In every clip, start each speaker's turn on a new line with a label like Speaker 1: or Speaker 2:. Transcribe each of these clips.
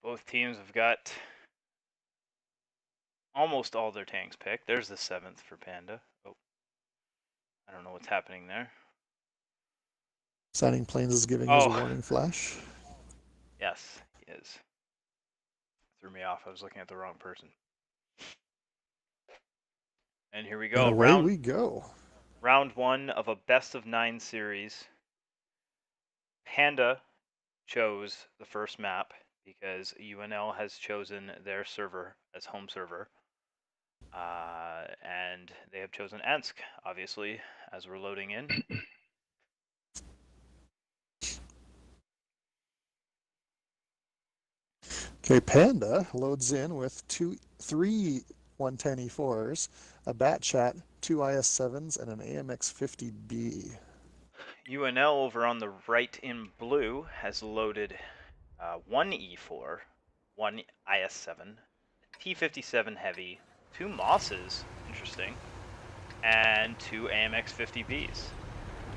Speaker 1: Both teams have got almost all their tanks picked. There's the 7th for Panda. Oh, I don't know what's happening there.
Speaker 2: Signing Planes is giving his warning flash.
Speaker 1: Yes, he is. Threw me off. I was looking at the wrong person. And here we go.
Speaker 2: And away we go.
Speaker 1: Round 1 of a best of 9 series. Panda chose the first map because UNL has chosen their server as home server. And they have chosen Ensk, obviously, as we're loading in.
Speaker 2: Okay, Panda loads in with three 110E4s, a Bat Chat, two IS-7s, and an AMX-50B.
Speaker 1: UNL over on the right in blue has loaded one E4, one IS-7, T-57 Heavy, two Mosses, interesting, and two AMX-50Bs.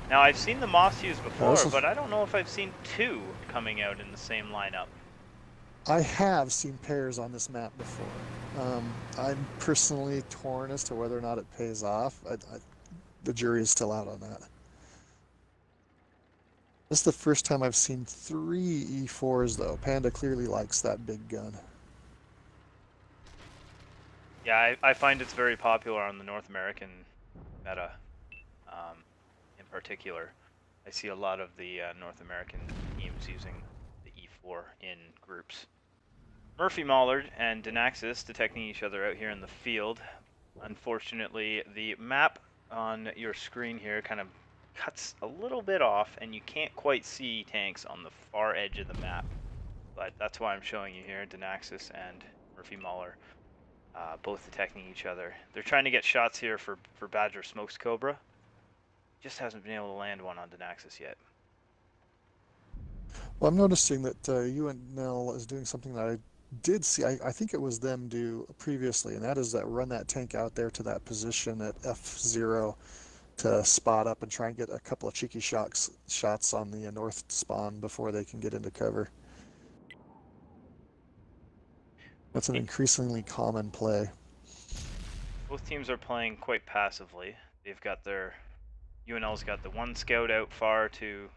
Speaker 1: Now, I've seen the Moss used before, but I don't know if I've seen two coming out in the same lineup.
Speaker 2: I have seen pairs on this map before. I'm personally torn as to whether or not it pays off. The jury is still out on that. This is the first time I've seen three E4s, though. Panda clearly likes that big gun.
Speaker 1: Yeah, I find it's very popular on the North American meta, in particular. I see a lot of the North American teams using the E4 in groups. Murphy Mollard and Denaxis detecting each other out here in the field. Unfortunately, the map on your screen here kind of cuts a little bit off, and you can't quite see tanks on the far edge of the map. But that's why I'm showing you here, Denaxis and Murphy Moller, both detecting each other. They're trying to get shots here for Badger Smokes Cobra. Just hasn't been able to land one on Denaxis yet.
Speaker 2: Well, I'm noticing that UNL is doing something that I did see. I think it was them do previously, and that is that run that tank out there to that position at F0 to spot up and try and get a couple of cheeky shots on the north spawn before they can get into cover. That's an increasingly common play.
Speaker 1: Both teams are playing quite passively. They've got their UNL's got the one scout out far to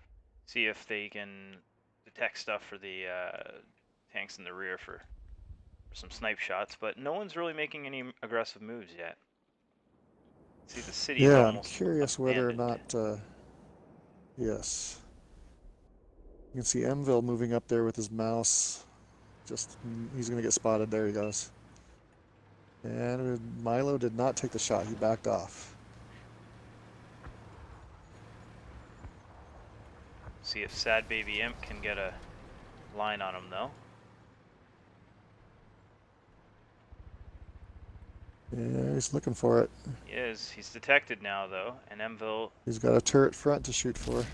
Speaker 1: see if they can detect stuff for the tanks in the rear for some snipe shots, but no one's really making any aggressive moves yet. See, the city is almost
Speaker 2: I'm curious whether or
Speaker 1: abandoned.
Speaker 2: not. Yes. You can see Emville moving up there with his mouse. He's going to get spotted. There he goes. And Milo did not take the shot. He backed off.
Speaker 1: See if Sad Baby Imp can get a line on him, though.
Speaker 2: Yeah, he's looking for it.
Speaker 1: He is. He's detected now, though, and Emville...
Speaker 2: He's got a turret front to shoot for.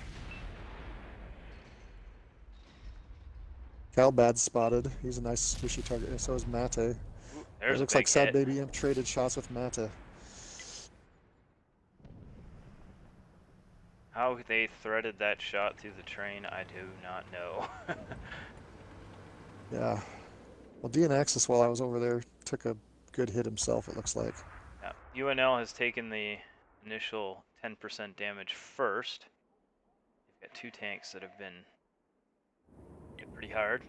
Speaker 2: Calbad's spotted. He's a nice squishy target. And so is Mate.
Speaker 1: Ooh,
Speaker 2: It looks like Sad Baby Imp traded shots with Mate.
Speaker 1: How they threaded that shot through the train, I do not know.
Speaker 2: Yeah. Well, DNAxis, while I was over there, took a good hit himself, it looks like.
Speaker 1: Yeah. UNL has taken the initial 10% damage first. They've got two tanks that have been hit pretty hard.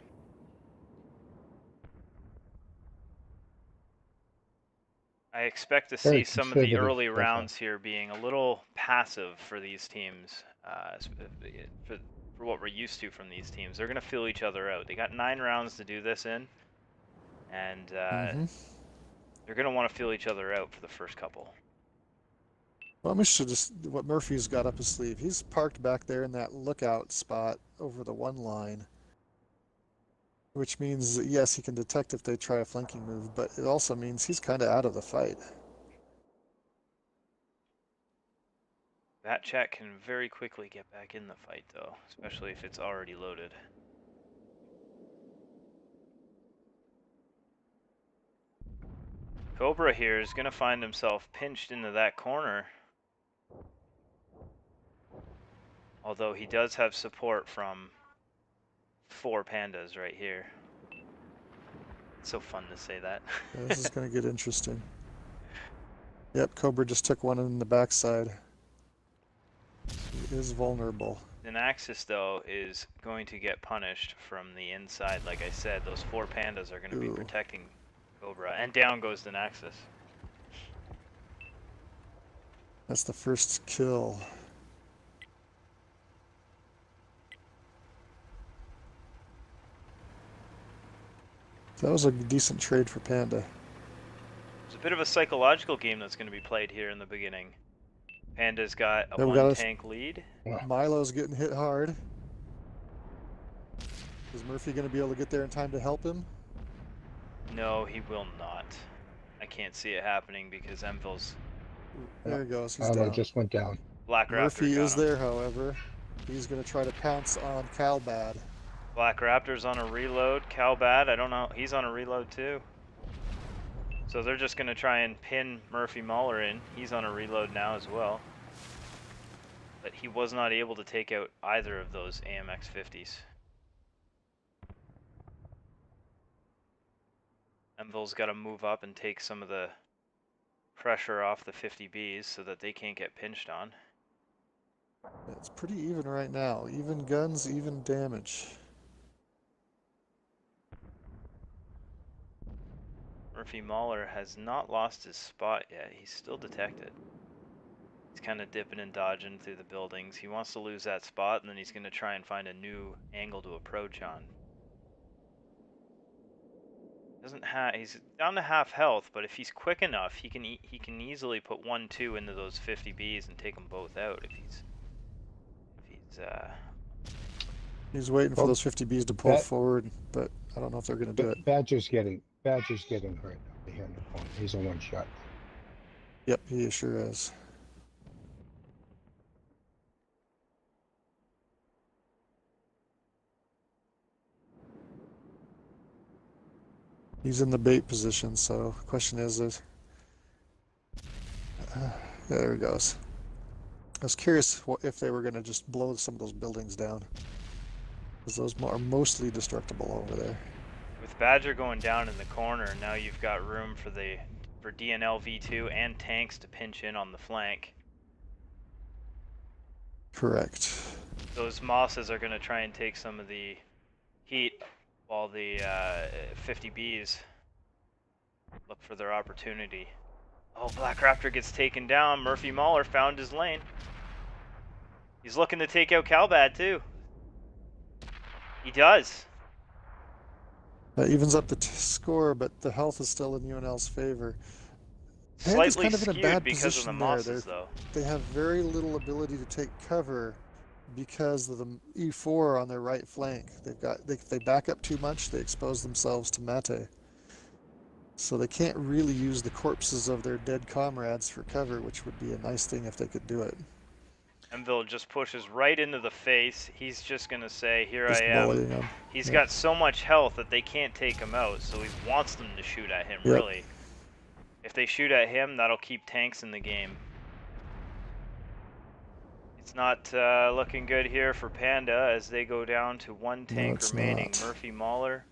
Speaker 1: I expect to see some of the early rounds here being a little passive for these teams, for what we're used to from these teams. They're going to feel each other out. They got 9 rounds to do this in, and they're going to want to feel each other out for the first couple.
Speaker 2: Well, I'm interested to what Murphy's got up his sleeve. He's parked back there in that lookout spot over the one line, which means that, yes, he can detect if they try a flanking move, but it also means he's kind of out of the fight.
Speaker 1: That chat can very quickly get back in the fight, though, especially if it's already loaded. Cobra here is going to find himself pinched into that corner. Although he does have support from 4 pandas right here. It's so fun to say that.
Speaker 2: Yeah, this is going to get interesting. Yep, Cobra just took one in the backside. He is vulnerable.
Speaker 1: Denaxis, though, is going to get punished from the inside. Like I said, those 4 pandas are going to be
Speaker 2: Ooh.
Speaker 1: protecting Cobra. And down goes Denaxis.
Speaker 2: That's the first kill. That was a decent trade for Panda.
Speaker 1: It's a bit of a psychological game that's going to be played here in the beginning. Panda's got a
Speaker 2: Yeah, we got
Speaker 1: 1-tank lead.
Speaker 2: Milo's getting hit hard. Is Murphy going to be able to get there in time to help him?
Speaker 1: No, he will not. I can't see it happening because Emvil's
Speaker 2: There he goes. He's
Speaker 3: Milo
Speaker 2: down.
Speaker 3: just went down.
Speaker 1: Black Raptor
Speaker 2: Murphy
Speaker 1: got
Speaker 2: is
Speaker 1: him.
Speaker 2: there, however. He's going to try to pounce on Calbad.
Speaker 1: Black Raptor's on a reload. Calbad, I don't know. He's on a reload too. So they're just going to try and pin Murphy Mauler in. He's on a reload now as well. But he was not able to take out either of those AMX 50s. Emvil's got to move up and take some of the pressure off the 50Bs so that they can't get pinched on.
Speaker 2: It's pretty even right now. Even guns, even damage.
Speaker 1: Murphy Mauler has not lost his spot yet. He's still detected. He's kind of dipping and dodging through the buildings. He wants to lose that spot, and then he's going to try and find a new angle to approach on. He's down to half health, but if he's quick enough, he can easily put 1-2 into those 50Bs and take them both out if he's
Speaker 2: He's waiting for those 50Bs to pull forward, but I don't know if they're going to do it.
Speaker 3: Badger's getting hurt behind the corner. He's a one shot.
Speaker 2: Yep, he sure is. He's in the bait position, so the question is, there he goes. I was curious if they were going to just blow some of those buildings down, because those are mostly destructible over there.
Speaker 1: with Badger going down in the corner. Now you've got room for DNL V2 and tanks to pinch in on the flank.
Speaker 2: Correct.
Speaker 1: Those Mosses are going to try and take some of the heat while the 50Bs look for their opportunity. Oh, Black Raptor gets taken down. Murphy Mauler found his lane. He's looking to take out Calbad too. He does.
Speaker 2: That evens up the score, but the health is still in UNL's favor.
Speaker 1: Slightly
Speaker 2: kind of in a
Speaker 1: skewed
Speaker 2: bad
Speaker 1: because of the
Speaker 2: position
Speaker 1: Mosses,
Speaker 2: there.
Speaker 1: though.
Speaker 2: They have very little ability to take cover because of the E4 on their right flank. They back up too much, they expose themselves to Mate. So they can't really use the corpses of their dead comrades for cover, which would be a nice thing if they could do it.
Speaker 1: Emville just pushes right into the face. He's just going to say, here
Speaker 2: Just
Speaker 1: I am.
Speaker 2: bullying them.
Speaker 1: He's got so much health that they can't take him out, so he wants them to shoot at him, really. If they shoot at him, that'll keep tanks in the game. It's not looking good here for Panda as they go down to 1 tank remaining.
Speaker 2: Not.
Speaker 1: Murphy Mauler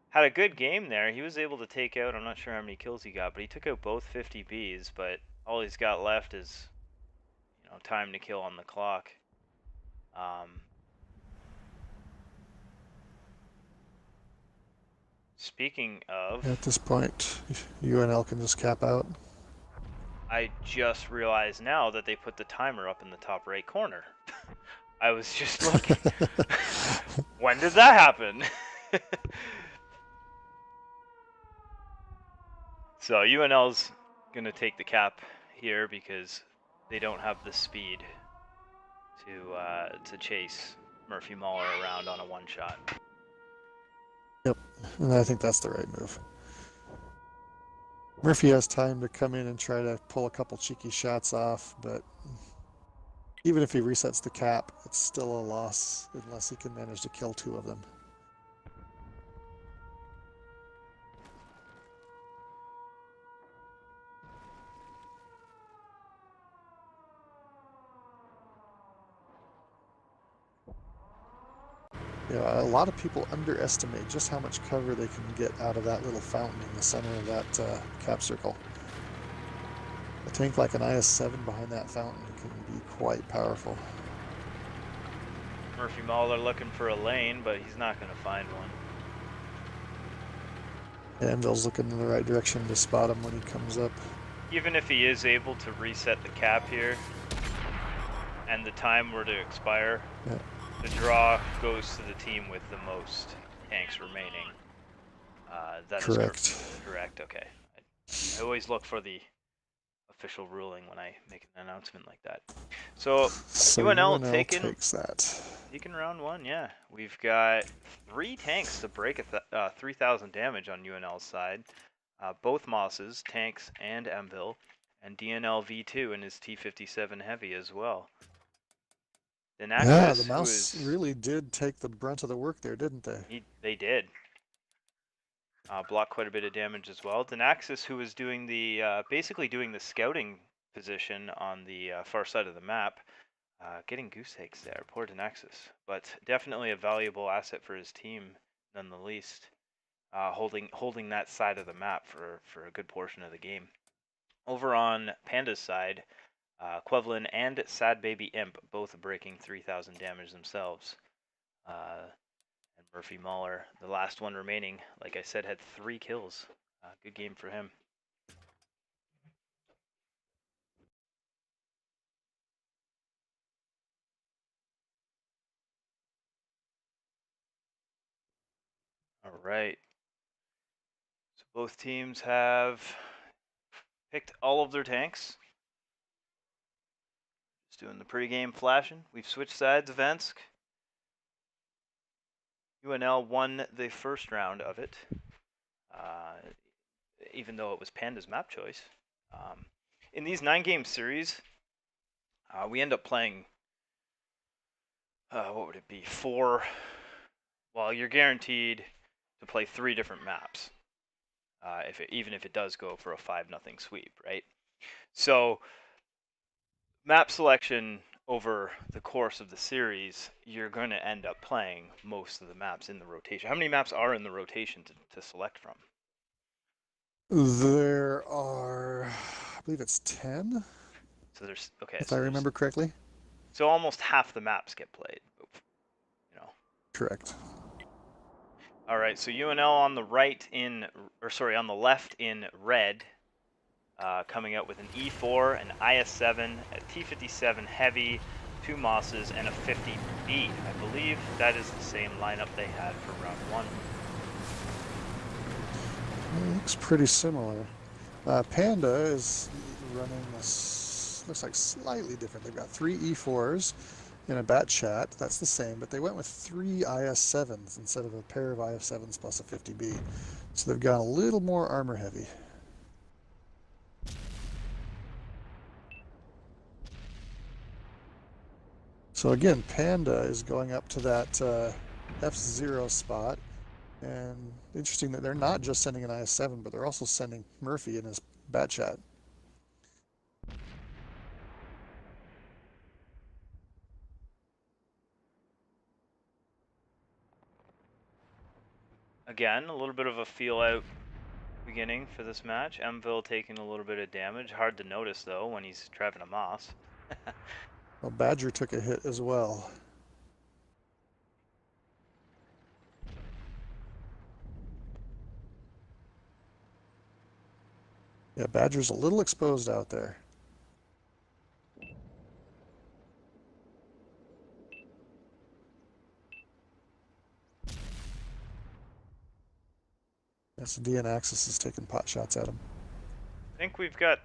Speaker 1: had a good game there. He was able to take out, I'm not sure how many kills he got, but he took out both 50Bs, but all he's got left is, you know, time to kill on the clock. Speaking of...
Speaker 2: At this point, UNL can just cap out.
Speaker 1: I just realized now that they put the timer up in the top right corner. I was just looking. When did that happen? So UNL's gonna take the cap here because they don't have the speed to chase Murphy Mauler around on a one-shot.
Speaker 2: Yep, and I think that's the right move. Murphy has time to come in and try to pull a couple cheeky shots off, but even if he resets the cap, it's still a loss unless he can manage to kill 2 of them. Yeah, a lot of people underestimate just how much cover they can get out of that little fountain in the center of that cap circle. A tank like an IS-7 behind that fountain can be quite powerful.
Speaker 1: Murphy Mahler looking for a lane, but he's not going to find one.
Speaker 2: Anvil's looking in the right direction to spot him when he comes up.
Speaker 1: Even if he is able to reset the cap here, and the time were to expire,
Speaker 2: Yeah.
Speaker 1: the draw goes to the team with the most tanks remaining. That
Speaker 2: Correct.
Speaker 1: is correct, okay. I always look for the official ruling when I make an announcement like that. So UNL
Speaker 2: takes that.
Speaker 1: Taking round one, yeah. We've got 3 tanks to break 3,000 damage on UNL's side. Both Mosses, tanks and Emville, and DNL V2 in his T-57 Heavy as well.
Speaker 2: Yeah, the mouse really did take the brunt of the work there, didn't they?
Speaker 1: They did. Blocked quite a bit of damage as well. Denaxis, who was doing the basically doing the scouting position on the far side of the map, getting goose eggs there. Poor Denaxis, but definitely a valuable asset for his team, none the least. Holding that side of the map for a good portion of the game. Over on Panda's side, Quevlin and Sad Baby Imp both breaking 3,000 damage themselves. And Murphy Mahler, the last one remaining, like I said, had 3 kills. Good game for him. All right. So both teams have picked all of their tanks. Just doing the pregame flashing. We've switched sides, Vensk. UNL won the first round of it, even though it was Panda's map choice. In these 9-game series, we end up playing, what would it be, 4, well, you're guaranteed to play 3 different maps, even if it does go for a 5-0 sweep, right? So map selection over the course of the series, you're going to end up playing most of the maps in the rotation. How many maps are in the rotation to select from?
Speaker 2: There are, I believe it's 10.
Speaker 1: So there's, okay.
Speaker 2: If I remember correctly.
Speaker 1: So almost half the maps get played, you know.
Speaker 2: Correct.
Speaker 1: All right, so UNL on the right on the left in red, coming out with an E4, an IS-7, a T-57 Heavy, 2 Mosses, and a 50B. I believe that is the same lineup they had for round 1.
Speaker 2: It looks pretty similar. Panda is running this, looks like slightly different. They've got 3 E4s in a bat chat. That's the same, but they went with 3 IS-7s instead of a pair of IS-7s plus a 50B. So they've gone a little more armor heavy. So again, Panda is going up to that F0 spot. And interesting that they're not just sending an IS-7, but they're also sending Murphy in his bat chat.
Speaker 1: Again, a little bit of a feel out beginning for this match. Emville taking a little bit of damage. Hard to notice though when he's driving a Moss.
Speaker 2: Well, Badger took a hit as well. Yeah, Badger's a little exposed out there. Yes, DN-Axis is taking pot shots at him.
Speaker 1: I think we've got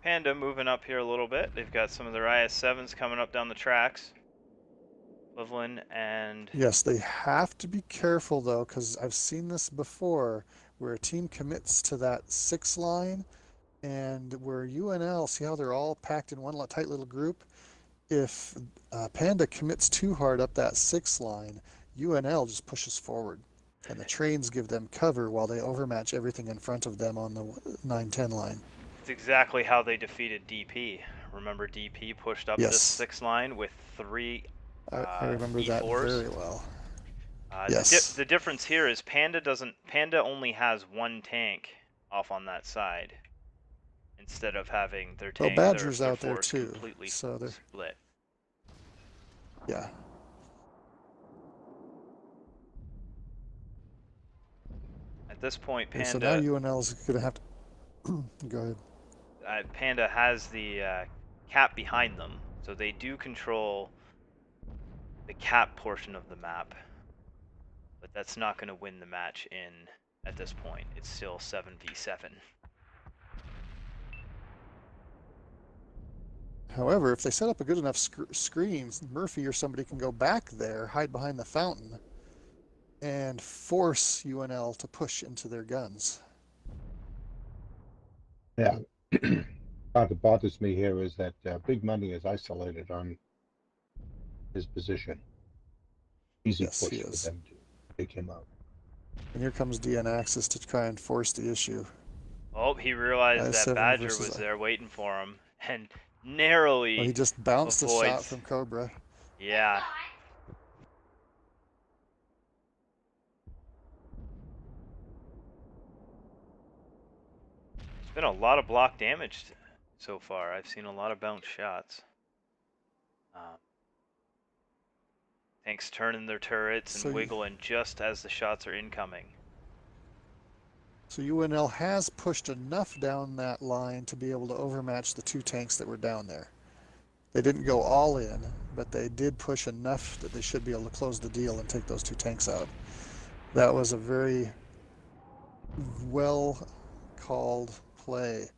Speaker 1: Panda moving up here a little bit. They've got some of their IS-7s coming up down the tracks. Cleveland and...
Speaker 2: Yes, they have to be careful though, because I've seen this before, where a team commits to that 6 line, and where UNL, see how they're all packed in one tight little group? If Panda commits too hard up that 6 line, UNL just pushes forward, and the trains give them cover while they overmatch everything in front of them on the 9-10 line.
Speaker 1: It's exactly how they defeated DP. Remember DP pushed up this 6 line with 3
Speaker 2: I remember
Speaker 1: E4s?
Speaker 2: that very well. Yes.
Speaker 1: The difference here is Panda only has one tank off on that side instead of having their
Speaker 2: Well,
Speaker 1: tank
Speaker 2: Badger's
Speaker 1: their
Speaker 2: out there
Speaker 1: force
Speaker 2: too,
Speaker 1: completely
Speaker 2: so they're
Speaker 1: split.
Speaker 2: yeah.
Speaker 1: At this point,
Speaker 2: Okay, so now
Speaker 1: Panda
Speaker 2: UNL's gonna have to go ahead.
Speaker 1: Panda has the cap behind them, so they do control the cap portion of the map, but that's not going to win the match at this point. It's still 7v7.
Speaker 2: However, if they set up a good enough screen, Murphy or somebody can go back there, hide behind the fountain, and force UNL to push into their guns.
Speaker 3: Yeah. Part that bothers me here is that Big Money is isolated on his position. Easy
Speaker 2: Yes,
Speaker 3: push
Speaker 2: he
Speaker 3: for
Speaker 2: is.
Speaker 3: them to take him out.
Speaker 2: And here comes DN Axis to try and force the issue.
Speaker 1: Oh, he realized that
Speaker 2: I7
Speaker 1: Badger
Speaker 2: versus
Speaker 1: was there waiting for him and narrowly
Speaker 2: Well, he just bounced a shot
Speaker 1: avoids.
Speaker 2: from Cobra.
Speaker 1: Yeah. There's been a lot of block damage so far. I've seen a lot of bounce shots. Tanks turning their turrets and wiggling just as the shots are incoming.
Speaker 2: So UNL has pushed enough down that line to be able to overmatch the two tanks that were down there. They didn't go all in, but they did push enough that they should be able to close the deal and take those two tanks out. That was a very well called play.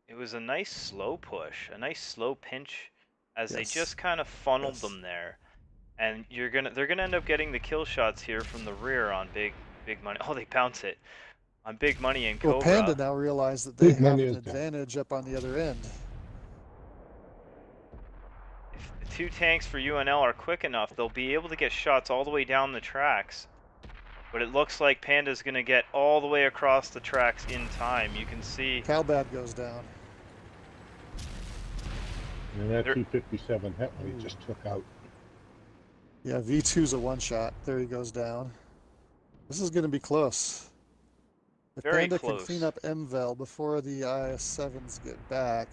Speaker 1: It was a nice slow push, a nice slow pinch as they
Speaker 2: Yes.
Speaker 1: just kind of funneled them there. And they're gonna end up getting the kill shots here from the rear on Big Money. Oh, they bounce it on Big Money and Cobra.
Speaker 2: Well, Panda now realize that they
Speaker 3: Big
Speaker 2: have
Speaker 3: Money
Speaker 2: an
Speaker 3: is down.
Speaker 2: advantage up on the other end.
Speaker 1: If the two tanks for UNL are quick enough, they'll be able to get shots all the way down the tracks. But it looks like Panda's gonna get all the way across the tracks in time. You can see
Speaker 2: Calbad goes down.
Speaker 3: And that 257 Hetley just took out.
Speaker 2: Yeah, V2's a one-shot. There he goes down. This is going to be close. If
Speaker 1: very
Speaker 2: Panda
Speaker 1: close.
Speaker 2: can clean up MVEL before the IS-7s get back.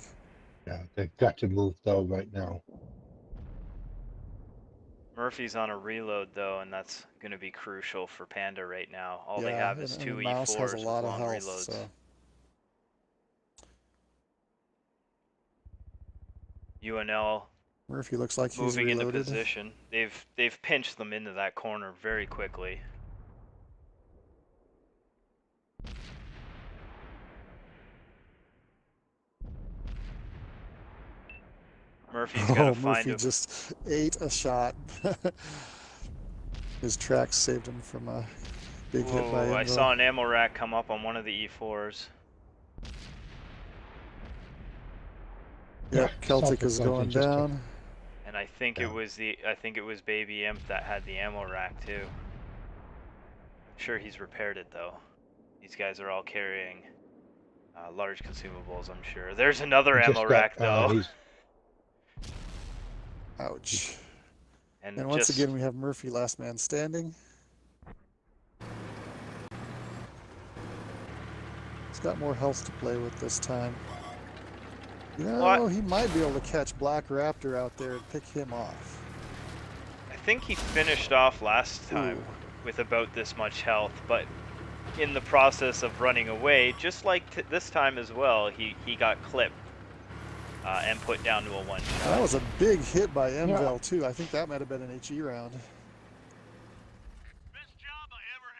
Speaker 3: Yeah, they've got to move though right now.
Speaker 1: Murphy's on a reload though, and that's going to be crucial for Panda right now. All they
Speaker 2: Yeah,
Speaker 1: have is two
Speaker 2: Mouse
Speaker 1: E4s
Speaker 2: has a
Speaker 1: with
Speaker 2: lot of
Speaker 1: long
Speaker 2: health,
Speaker 1: reloads.
Speaker 2: so.
Speaker 1: UNL
Speaker 2: Murphy looks like he's
Speaker 1: moving into
Speaker 2: reloaded.
Speaker 1: position. They've pinched them into that corner very quickly. Murphy's got to find
Speaker 2: Murphy just ate a shot. His tracks saved him from a big hit by MVEL.
Speaker 1: I saw an ammo rack come up on one of the E4s.
Speaker 2: Yep, Celtic is going down.
Speaker 1: And I think it was Baby Imp that had the ammo rack too. I'm sure he's repaired it though. These guys are all carrying large consumables, I'm sure. There's another ammo rack though.
Speaker 2: Ouch.
Speaker 1: And
Speaker 2: once again, we have Murphy last man standing. He's got more health to play with this time. You know, he might be able to catch Black Raptor out there and pick him off.
Speaker 1: I think he finished off last time with about this much health, but in the process of running away, just like this time as well, he got clipped and put down to a one-shot.
Speaker 2: That was a big hit by MVEL too. I think that might have been an HE round.
Speaker 4: Best job I ever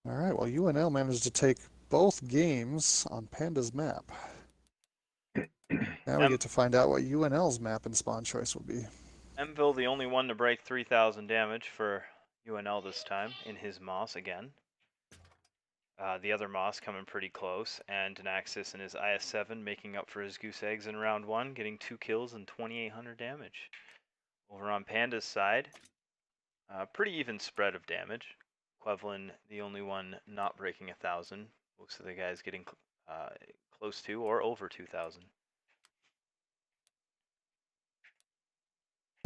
Speaker 4: had.
Speaker 2: All right, well, UNL managed to take both games on Panda's map. Now we get to find out what UNL's map and spawn choice will be.
Speaker 1: MVEL the only one to break 3,000 damage for UNL this time in his Moss again. The other Moss coming pretty close, and Denaxis and his IS-7 making up for his goose eggs in round 1, getting 2 kills and 2,800 damage. Over on Panda's side, pretty even spread of damage. Quevlin, the only one not breaking 1,000. Most of the guys getting close to or over 2,000.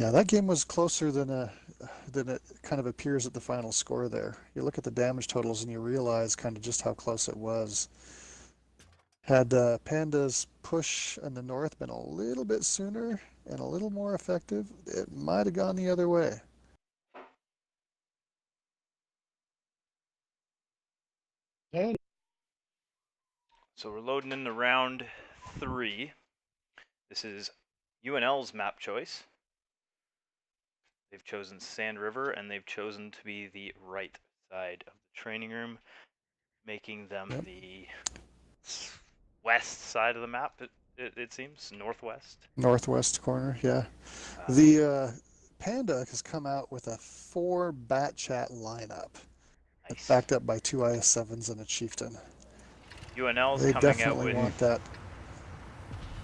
Speaker 2: Yeah, that game was closer than it kind of appears at the final score there. You look at the damage totals and you realize kind of just how close it was. Had Panda's push in the north been a little bit sooner and a little more effective, it might have gone the other way.
Speaker 3: And
Speaker 1: So we're loading into round 3. This is UNL's map choice. They've chosen Sand River, and they've chosen to be the right side of the training room, making them
Speaker 2: Yep.
Speaker 1: the west side of the map, it seems, northwest.
Speaker 2: Northwest corner, yeah.
Speaker 1: Uh,
Speaker 2: The Panda has come out with a 4 bat chat lineup,
Speaker 1: nice.
Speaker 2: backed up by 2 IS-7s and a Chieftain.
Speaker 1: UNL's
Speaker 2: They
Speaker 1: coming out
Speaker 2: definitely
Speaker 1: with
Speaker 2: want that.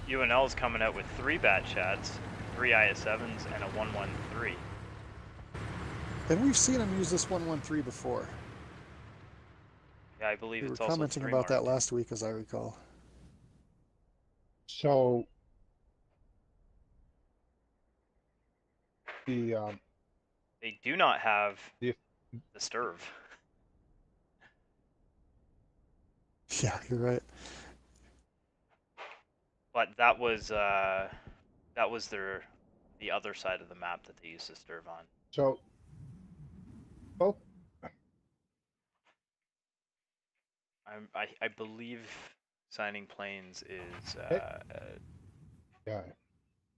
Speaker 1: UNL's coming out with 3 bat chats, 3 IS-7s, and a 113.
Speaker 2: And we've seen them use this 113 before.
Speaker 1: Yeah, I believe
Speaker 2: We were
Speaker 1: it's also
Speaker 2: commenting
Speaker 1: 3
Speaker 2: about that
Speaker 1: marked.
Speaker 2: last week, as I recall.
Speaker 3: so the
Speaker 1: They do not have
Speaker 3: the
Speaker 1: the Sturv.
Speaker 2: Yeah, you're right.
Speaker 1: But that was the other side of the map that they used the Sturv on.
Speaker 3: so both
Speaker 1: I believe signing planes is
Speaker 3: yeah,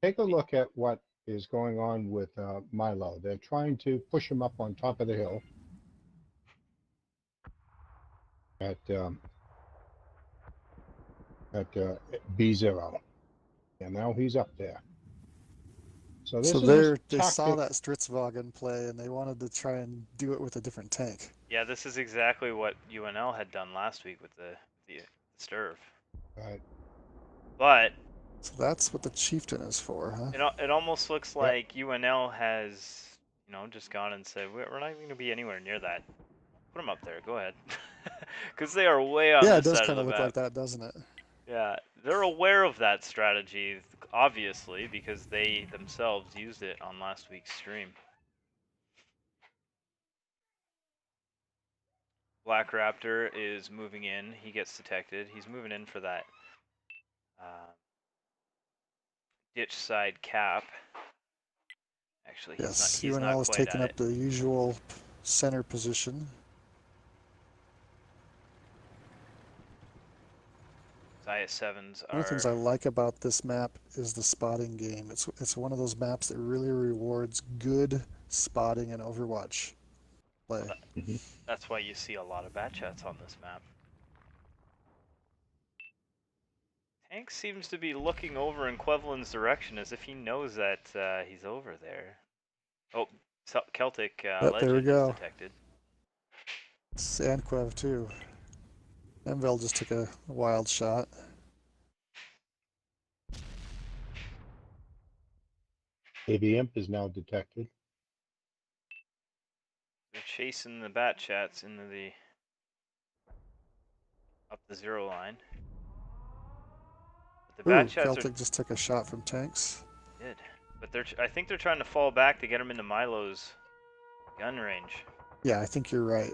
Speaker 3: take a look at what is going on with Milo. They're trying to push him up on top of the hill at B0, and now he's up there. So
Speaker 2: So
Speaker 3: this is a
Speaker 2: they saw
Speaker 3: tactic.
Speaker 2: that Stritzwagen play and they wanted to try and do it with a different tank.
Speaker 1: yeah, this is exactly what UNL had done last week with the Sturv.
Speaker 3: Right.
Speaker 1: But
Speaker 2: So that's what the Chieftain is for, huh?
Speaker 1: it almost looks
Speaker 3: Yep.
Speaker 1: like UNL has just gone and said we're not even going to be anywhere near that. Put them up there. Go ahead, because they are way on
Speaker 2: Yeah, it
Speaker 1: this
Speaker 2: does
Speaker 1: side of
Speaker 2: kind
Speaker 1: the
Speaker 2: of look
Speaker 1: map.
Speaker 2: like that, doesn't it?
Speaker 1: Yeah, they're aware of that strategy, obviously, because they themselves used it on last week's stream. Black Raptor is moving in. He gets detected. He's moving in for that ditch side cap. Actually,
Speaker 2: Yes,
Speaker 1: he's not
Speaker 2: UNL has
Speaker 1: quite
Speaker 2: taken
Speaker 1: at
Speaker 2: up
Speaker 1: it.
Speaker 2: the usual center position.
Speaker 1: IS-7s
Speaker 2: One of the things I like about this map is the spotting game. It's one of those maps that really rewards good spotting and Overwatch play.
Speaker 1: That's why you see a lot of bat chats on this map. Tank seems to be looking over in Quevlin's direction as if he knows that he's over there. Oh, Celtic
Speaker 2: But there we
Speaker 1: Legend is
Speaker 2: go.
Speaker 1: detected.
Speaker 2: Sandquev too. Envel just took a wild shot.
Speaker 3: AV Imp is now detected.
Speaker 1: They're chasing the bat chats into up the 0 line. But the bat
Speaker 2: Ooh,
Speaker 1: chats
Speaker 2: Celtic just took a shot from tanks.
Speaker 1: did. But I think they're trying to fall back to get him into Milo's gun range.
Speaker 2: Yeah, I think you're right.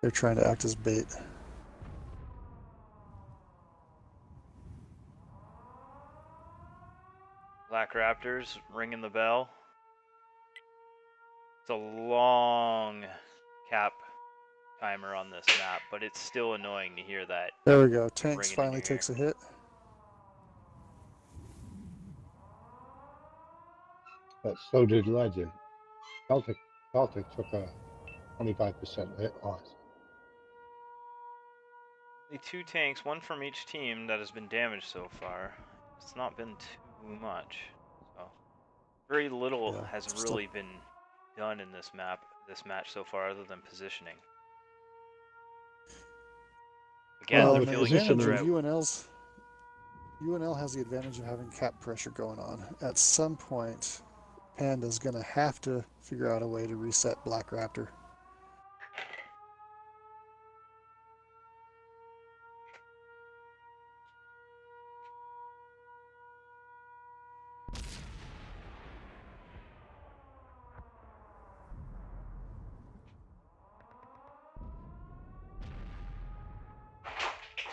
Speaker 2: They're trying to act as bait.
Speaker 1: Black Raptors ringing the bell. It's a long cap timer on this map, but it's still annoying to hear that
Speaker 2: There we go. Tanks
Speaker 1: ringing in
Speaker 2: finally
Speaker 1: your ear.
Speaker 2: takes a hit.
Speaker 3: But so did Legend. Celtic took a 25% hit loss.
Speaker 1: Only 2 tanks, 1 from each team that has been damaged so far. It's not been too much. So very little
Speaker 2: Yeah,
Speaker 1: has
Speaker 2: still-
Speaker 1: really been done in this match so far, other than positioning. Again,
Speaker 2: Well,
Speaker 1: they're
Speaker 2: and the
Speaker 1: feeling each
Speaker 2: advantage
Speaker 1: other
Speaker 2: of
Speaker 1: out.
Speaker 2: UNL has the advantage of having cap pressure going on. At some point, Panda's gonna have to figure out a way to reset Black Raptor.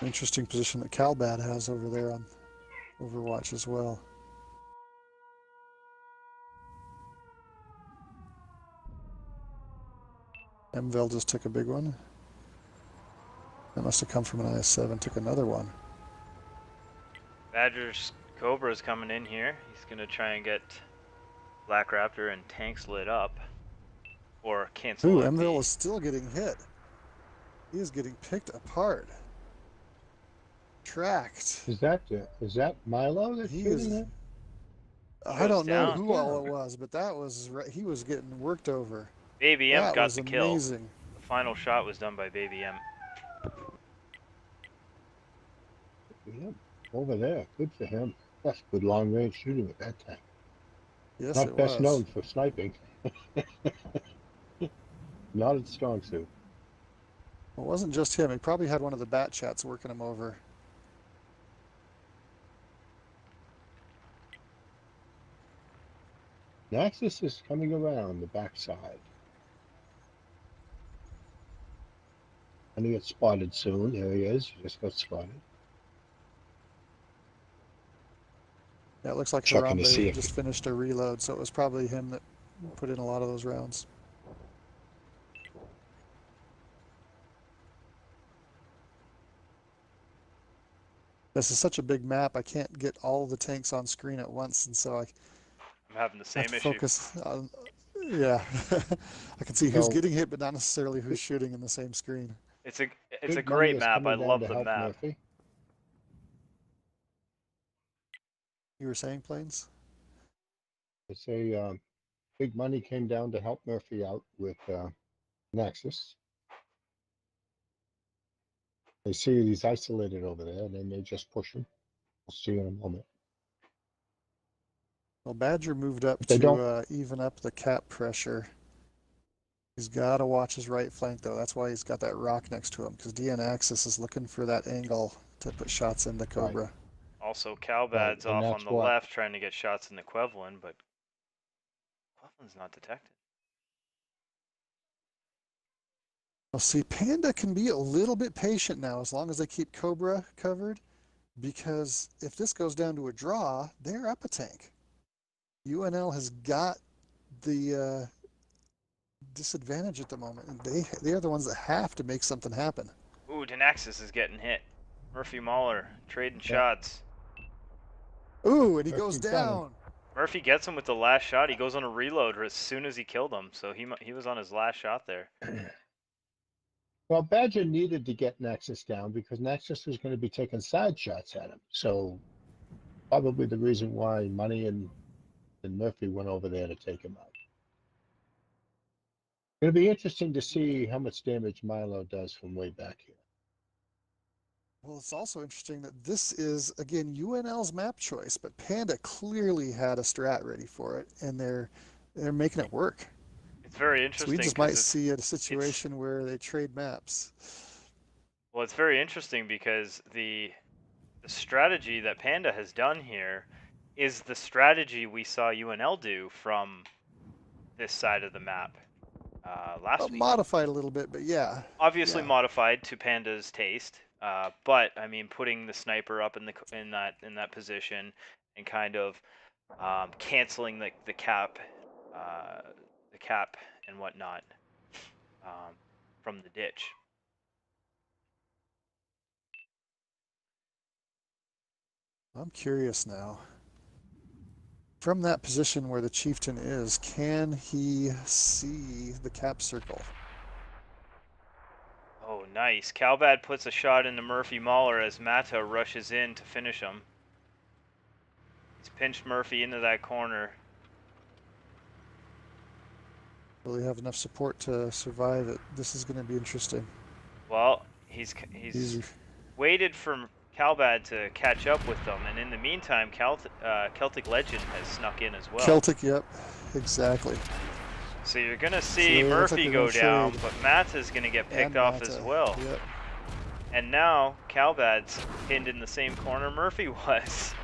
Speaker 2: Interesting position that Calbad has over there on Overwatch as well. MVL just took a big one. That must have come from an IS-7, took another one.
Speaker 1: Badger's Cobra is coming in here. He's going to try and get Black Raptor and tanks lit up. Or cancel
Speaker 2: Ooh,
Speaker 1: out
Speaker 2: MVL is still getting hit. He is getting picked apart. Tracked.
Speaker 3: Is that Milo that's
Speaker 2: He
Speaker 3: shooting
Speaker 2: is.
Speaker 3: him?
Speaker 2: I don't know
Speaker 1: down.
Speaker 2: who all it was, but that was he was getting worked over.
Speaker 1: Baby M
Speaker 2: That
Speaker 1: got
Speaker 2: was
Speaker 1: the kill.
Speaker 2: amazing.
Speaker 1: The final shot was done by Baby M.
Speaker 3: Yeah, over there. Good for him. That's good long range shooting with that tank.
Speaker 2: Yes,
Speaker 3: Not
Speaker 2: it
Speaker 3: best
Speaker 2: was.
Speaker 3: known for sniping. Not its strong suit.
Speaker 2: It wasn't just him. He probably had one of the bat chats working him over.
Speaker 3: Naxxus is coming around the backside. And he gets spotted soon. There he is. He just got spotted.
Speaker 2: Yeah, it looks like
Speaker 3: Checking to see
Speaker 2: Harambe
Speaker 3: if
Speaker 2: just finished a reload, so it was probably him that put in a lot of those rounds. This is such a big map, I can't get all the tanks on screen at once, and so
Speaker 1: I'm having the
Speaker 2: I
Speaker 1: same
Speaker 2: have to
Speaker 1: issue.
Speaker 2: focus on, yeah. I can see who's
Speaker 3: So-
Speaker 2: getting hit, but not necessarily who's shooting in the same screen.
Speaker 1: It's a
Speaker 3: Big
Speaker 1: great
Speaker 3: Money is
Speaker 1: map. I
Speaker 3: coming down
Speaker 1: love
Speaker 3: to
Speaker 1: the
Speaker 3: help
Speaker 1: map.
Speaker 3: Murphy.
Speaker 2: You were saying, Plains?
Speaker 3: They say Big Money came down to help Murphy out with Naxxus. They see he's isolated over there, and they may just push him. We'll see in a moment.
Speaker 2: Well, Badger moved up
Speaker 3: But they don't.
Speaker 2: to even up the cap pressure. He's got to watch his right flank, though. That's why he's got that rock next to him, because DN Axis is looking for that angle to put shots into Cobra.
Speaker 3: Right.
Speaker 1: Also, Calbad's
Speaker 3: Right, and
Speaker 1: off on
Speaker 3: that's
Speaker 1: the
Speaker 3: what-
Speaker 1: left trying to get shots in the Quevlin, but Quevlin's not detected.
Speaker 2: Well, see, Panda can be a little bit patient now as long as they keep Cobra covered, because if this goes down to a draw, they're up a tank. UNL has got the disadvantage at the moment, and they are the ones that have to make something happen.
Speaker 1: Ooh, Denaxis is getting hit. Murphy Mahler trading
Speaker 3: Yeah.
Speaker 1: shots.
Speaker 2: Ooh, and he
Speaker 3: Murphy
Speaker 2: goes
Speaker 3: got
Speaker 2: down.
Speaker 1: Murphy gets him with the last shot. He goes on a reload as soon as he killed him, so he was on his last shot there.
Speaker 3: Well, Badger needed to get Naxxus down because Naxxus was going to be taking side shots at him. So probably the reason why Money and Murphy went over there to take him out. It'll be interesting to see how much damage Milo does from way back here.
Speaker 2: Well, it's also interesting that this is, again, UNL's map choice, but Panda clearly had a strat ready for it, and they're making it work.
Speaker 1: It's very
Speaker 2: So
Speaker 1: interesting.
Speaker 2: we just
Speaker 1: 'cause
Speaker 2: might
Speaker 1: it's-
Speaker 2: see a situation where they trade maps.
Speaker 1: Well, it's very interesting because the strategy that Panda has done here is the strategy we saw UNL do from this side of the map last week.
Speaker 2: Modified a little bit, but yeah.
Speaker 1: Obviously
Speaker 2: yeah.
Speaker 1: modified to Panda's taste, but I mean putting the sniper up in that position and kind of canceling the cap and whatnot from the ditch.
Speaker 2: I'm curious now. From that position where the chieftain is, can he see the cap circle?
Speaker 1: Oh, nice. Calbad puts a shot into Murphy Mahler as Mata rushes in to finish him. He's pinched Murphy into that corner.
Speaker 2: Will he have enough support to survive it? This is going to be interesting.
Speaker 1: Well, he's
Speaker 2: Easy.
Speaker 1: waited for Calbad to catch up with them, and in the meantime, Celtic Legend has snuck in as well.
Speaker 2: Celtic, yep, exactly.
Speaker 1: So you're gonna see
Speaker 2: So, looks like
Speaker 1: Murphy
Speaker 2: they're
Speaker 1: go
Speaker 2: gonna
Speaker 1: down,
Speaker 2: trade.
Speaker 1: but Mata's gonna get picked
Speaker 2: And
Speaker 1: off as
Speaker 2: Mata,
Speaker 1: well.
Speaker 2: Yep.
Speaker 1: And now Calbad's pinned in the same corner Murphy was.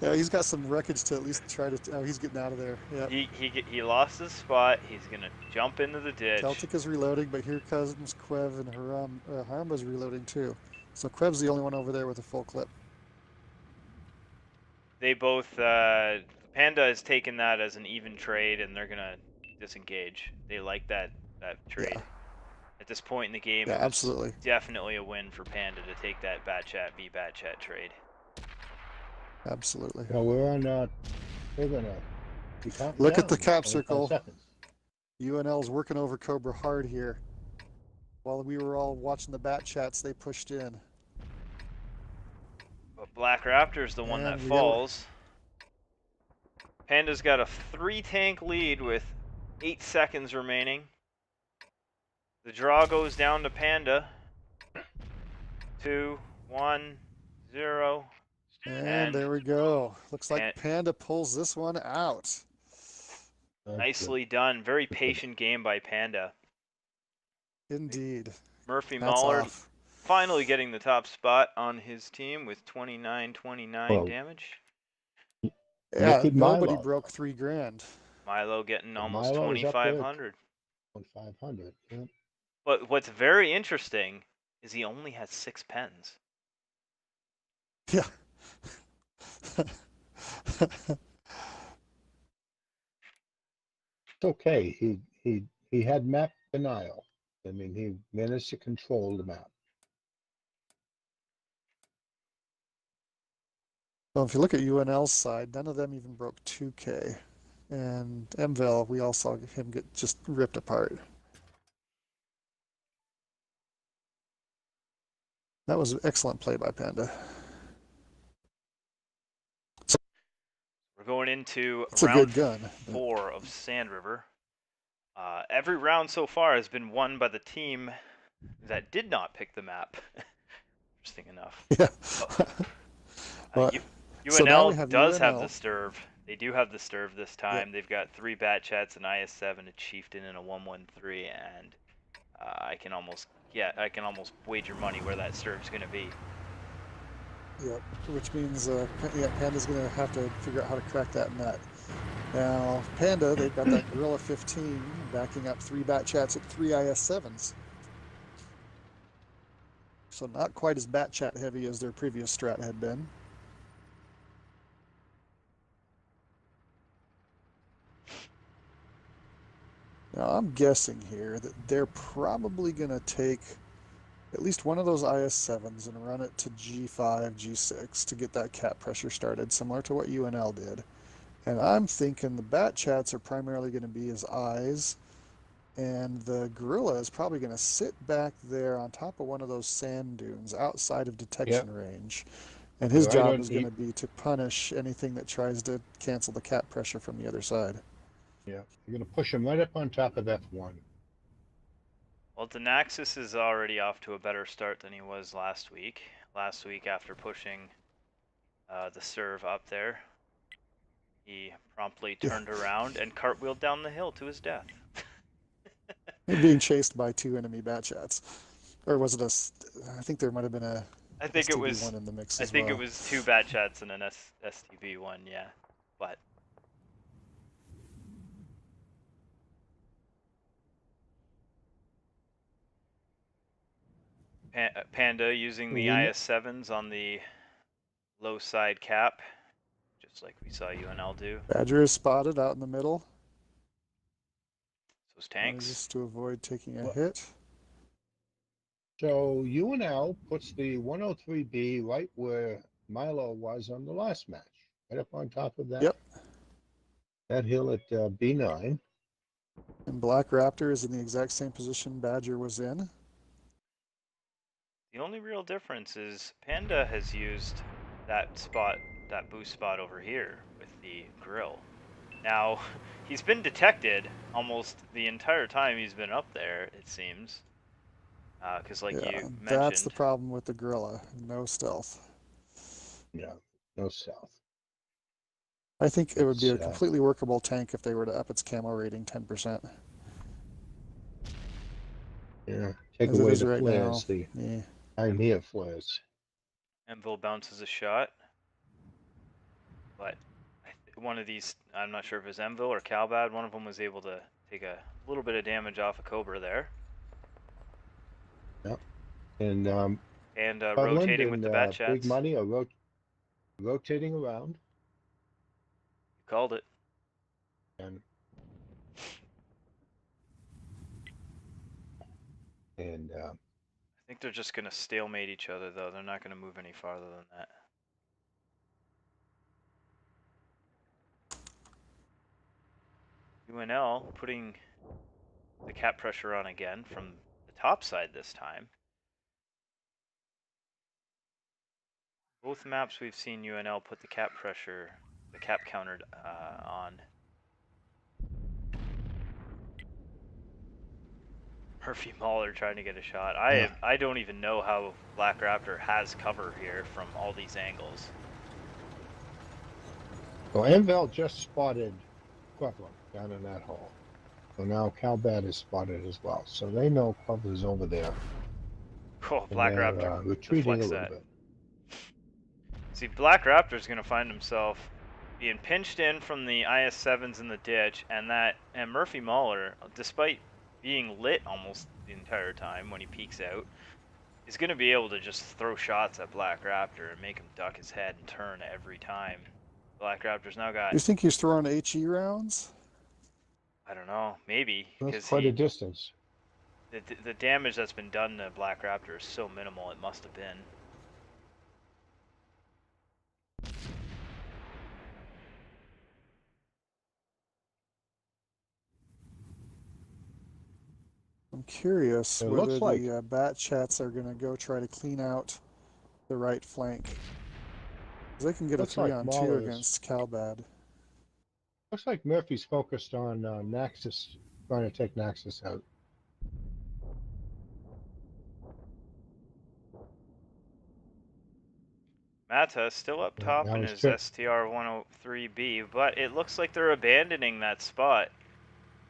Speaker 2: Yeah, he's got some wreckage to at least try to. Oh, he's getting out of there. Yeah.
Speaker 1: He lost his spot. He's gonna jump into the ditch.
Speaker 2: Celtic is reloading, but here comes Quev and Haramba's reloading too. So Quev's the only one over there with a full clip.
Speaker 1: They both Panda has taken that as an even trade, and they're gonna disengage. They like that trade.
Speaker 2: Yeah.
Speaker 1: At this point in the game,
Speaker 2: Yeah,
Speaker 1: it was
Speaker 2: absolutely.
Speaker 1: definitely a win for Panda to take that bat chat trade.
Speaker 2: Absolutely.
Speaker 3: Well, we're gonna be counting
Speaker 2: Look at the
Speaker 3: down
Speaker 2: cap
Speaker 3: 25
Speaker 2: circle.
Speaker 3: seconds.
Speaker 2: UNL's working over Cobra hard here. While we were all watching the bat chats, they pushed in.
Speaker 1: But Black Raptor's the one that
Speaker 2: And
Speaker 1: falls. Panda's got a 3-tank lead with 8 seconds remaining. The draw goes down to Panda. 2, 1, 0.
Speaker 2: And there we go. Looks like Panda pulls this one out.
Speaker 1: Nicely done. Very patient game by Panda.
Speaker 2: Indeed.
Speaker 1: Murphy
Speaker 2: Hats
Speaker 1: Mahler
Speaker 2: off.
Speaker 1: finally getting the top spot on his team with 29 damage.
Speaker 2: Yeah,
Speaker 3: Look at
Speaker 2: nobody
Speaker 3: Milo.
Speaker 2: broke $3,000.
Speaker 1: Milo getting almost
Speaker 3: Milo is up there.
Speaker 1: 2,500.
Speaker 3: 2,500. Yeah.
Speaker 1: But what's very interesting is he only has 6 pens.
Speaker 2: Yeah.
Speaker 3: It's okay. He had map denial. I mean, he managed to control the map.
Speaker 2: Well, if you look at UNL's side, none of them even broke 2K. And Mvel, we all saw him get just ripped apart. That was an excellent play by Panda.
Speaker 1: We're going into
Speaker 2: It's a
Speaker 1: round
Speaker 2: good gun.
Speaker 1: 4 of Sand River. Every round so far has been won by the team that did not pick the map. Interesting enough.
Speaker 2: Yeah.
Speaker 1: UNL does have the Sturv. They do have the Sturv this time. Yep. They've got 3 bat chats, an IS-7, a Chieftain, and a 113, and I can almost wager money where that Sturv's going to be.
Speaker 2: Yep, which means Panda's going to have to figure out how to crack that nut. Now, Panda, they've got that Gorilla 15 backing up 3 bat chats at 3 IS-7s. So not quite as bat chat heavy as their previous strat had been. Now, I'm guessing here that they're probably going to take at least one of those IS-7s and run it to G5, G6 to get that cap pressure started, similar to what UNL did. And I'm thinking the bat chats are primarily going to be his eyes, and the Gorilla is probably going to sit back there on top of one of those sand dunes outside of detection range. And his job is going to be to punish anything that tries to cancel the cap pressure from the other side.
Speaker 3: Yeah, you're going to push him right up on top of F1.
Speaker 1: Well, Denaxis is already off to a better start than he was last week. Last week, after pushing the serve up there, he promptly turned around and cartwheeled down the hill to his death.
Speaker 2: Being chased by 2 enemy bat chats. Or was it I think there might have been a
Speaker 1: I think it was
Speaker 2: one in the mix
Speaker 1: I think it was 2 bat chats and an STV one, yeah. But Panda using the IS-7s on the low side cap, just like we saw UNL do.
Speaker 2: Badger is spotted out in the middle.
Speaker 1: Those tanks.
Speaker 2: Just to avoid taking a hit.
Speaker 3: So UNL puts the 103B right where Milo was on the last match, right up on top of that.
Speaker 2: Yep.
Speaker 3: That hill at B9.
Speaker 2: And Black Raptor is in the exact same position Badger was in.
Speaker 1: The only real difference is Panda has used that spot, that boost spot over here with the grill. Now, he's been detected almost the entire time he's been up there, it seems. Because like you mentioned...
Speaker 2: That's the problem with the Gorilla. No stealth.
Speaker 3: Yeah, no stealth.
Speaker 2: I think it would be a completely workable tank if they were to up its camo rating 10%.
Speaker 3: Yeah, take away the flares, the idea flares.
Speaker 1: Envil bounces a shot. but one of these, I'm not sure if it was Emville or Calbad, one of them was able to take a little bit of damage off a Cobra there.
Speaker 3: Yep. And Cleveland
Speaker 1: rotating with
Speaker 3: and
Speaker 1: the bat
Speaker 3: Big
Speaker 1: chats.
Speaker 3: Money are rotating around.
Speaker 1: You called it.
Speaker 3: And
Speaker 1: I think they're just going to stalemate each other, though. They're not going to move any farther than that. UNL putting the cap pressure on again from the top side this time. Both maps we've seen UNL put the cap pressure, the cap countered on. Murphy Mahler trying to get a shot. I don't even know how Black Raptor has cover here from all these angles.
Speaker 3: well, Envel just spotted Cleveland down in that hole. So now Calbad is spotted as well. So they know Cleveland's over there.
Speaker 1: Oh,
Speaker 3: And
Speaker 1: Black
Speaker 3: they're
Speaker 1: Raptor
Speaker 3: retreating a
Speaker 1: deflects
Speaker 3: little
Speaker 1: that.
Speaker 3: bit.
Speaker 1: See, Black Raptor's going to find himself being pinched in from the IS-7s in the ditch, and Murphy Mahler, despite being lit almost the entire time when he peeks out, is going to be able to just throw shots at Black Raptor and make him duck his head and turn every time. Black Raptor's now got...
Speaker 2: You think he's throwing HE rounds?
Speaker 1: I don't know, maybe,
Speaker 3: That's
Speaker 1: because
Speaker 3: quite a distance.
Speaker 1: the damage that's been done to Black Raptor is so minimal, it must have been.
Speaker 2: I'm curious
Speaker 3: It
Speaker 2: whether
Speaker 3: looks like
Speaker 2: the bat chats are going to go try to clean out the right flank. 'Cause they can get a
Speaker 3: Looks like
Speaker 2: 3-on-2
Speaker 3: Mahler's-
Speaker 2: against Calbad.
Speaker 3: looks like Murphy's focused on Naxos, trying to take Naxos out.
Speaker 1: Mata still up top
Speaker 3: now
Speaker 1: in
Speaker 3: he's
Speaker 1: his
Speaker 3: tripped.
Speaker 1: STR-103B, but it looks like they're abandoning that spot.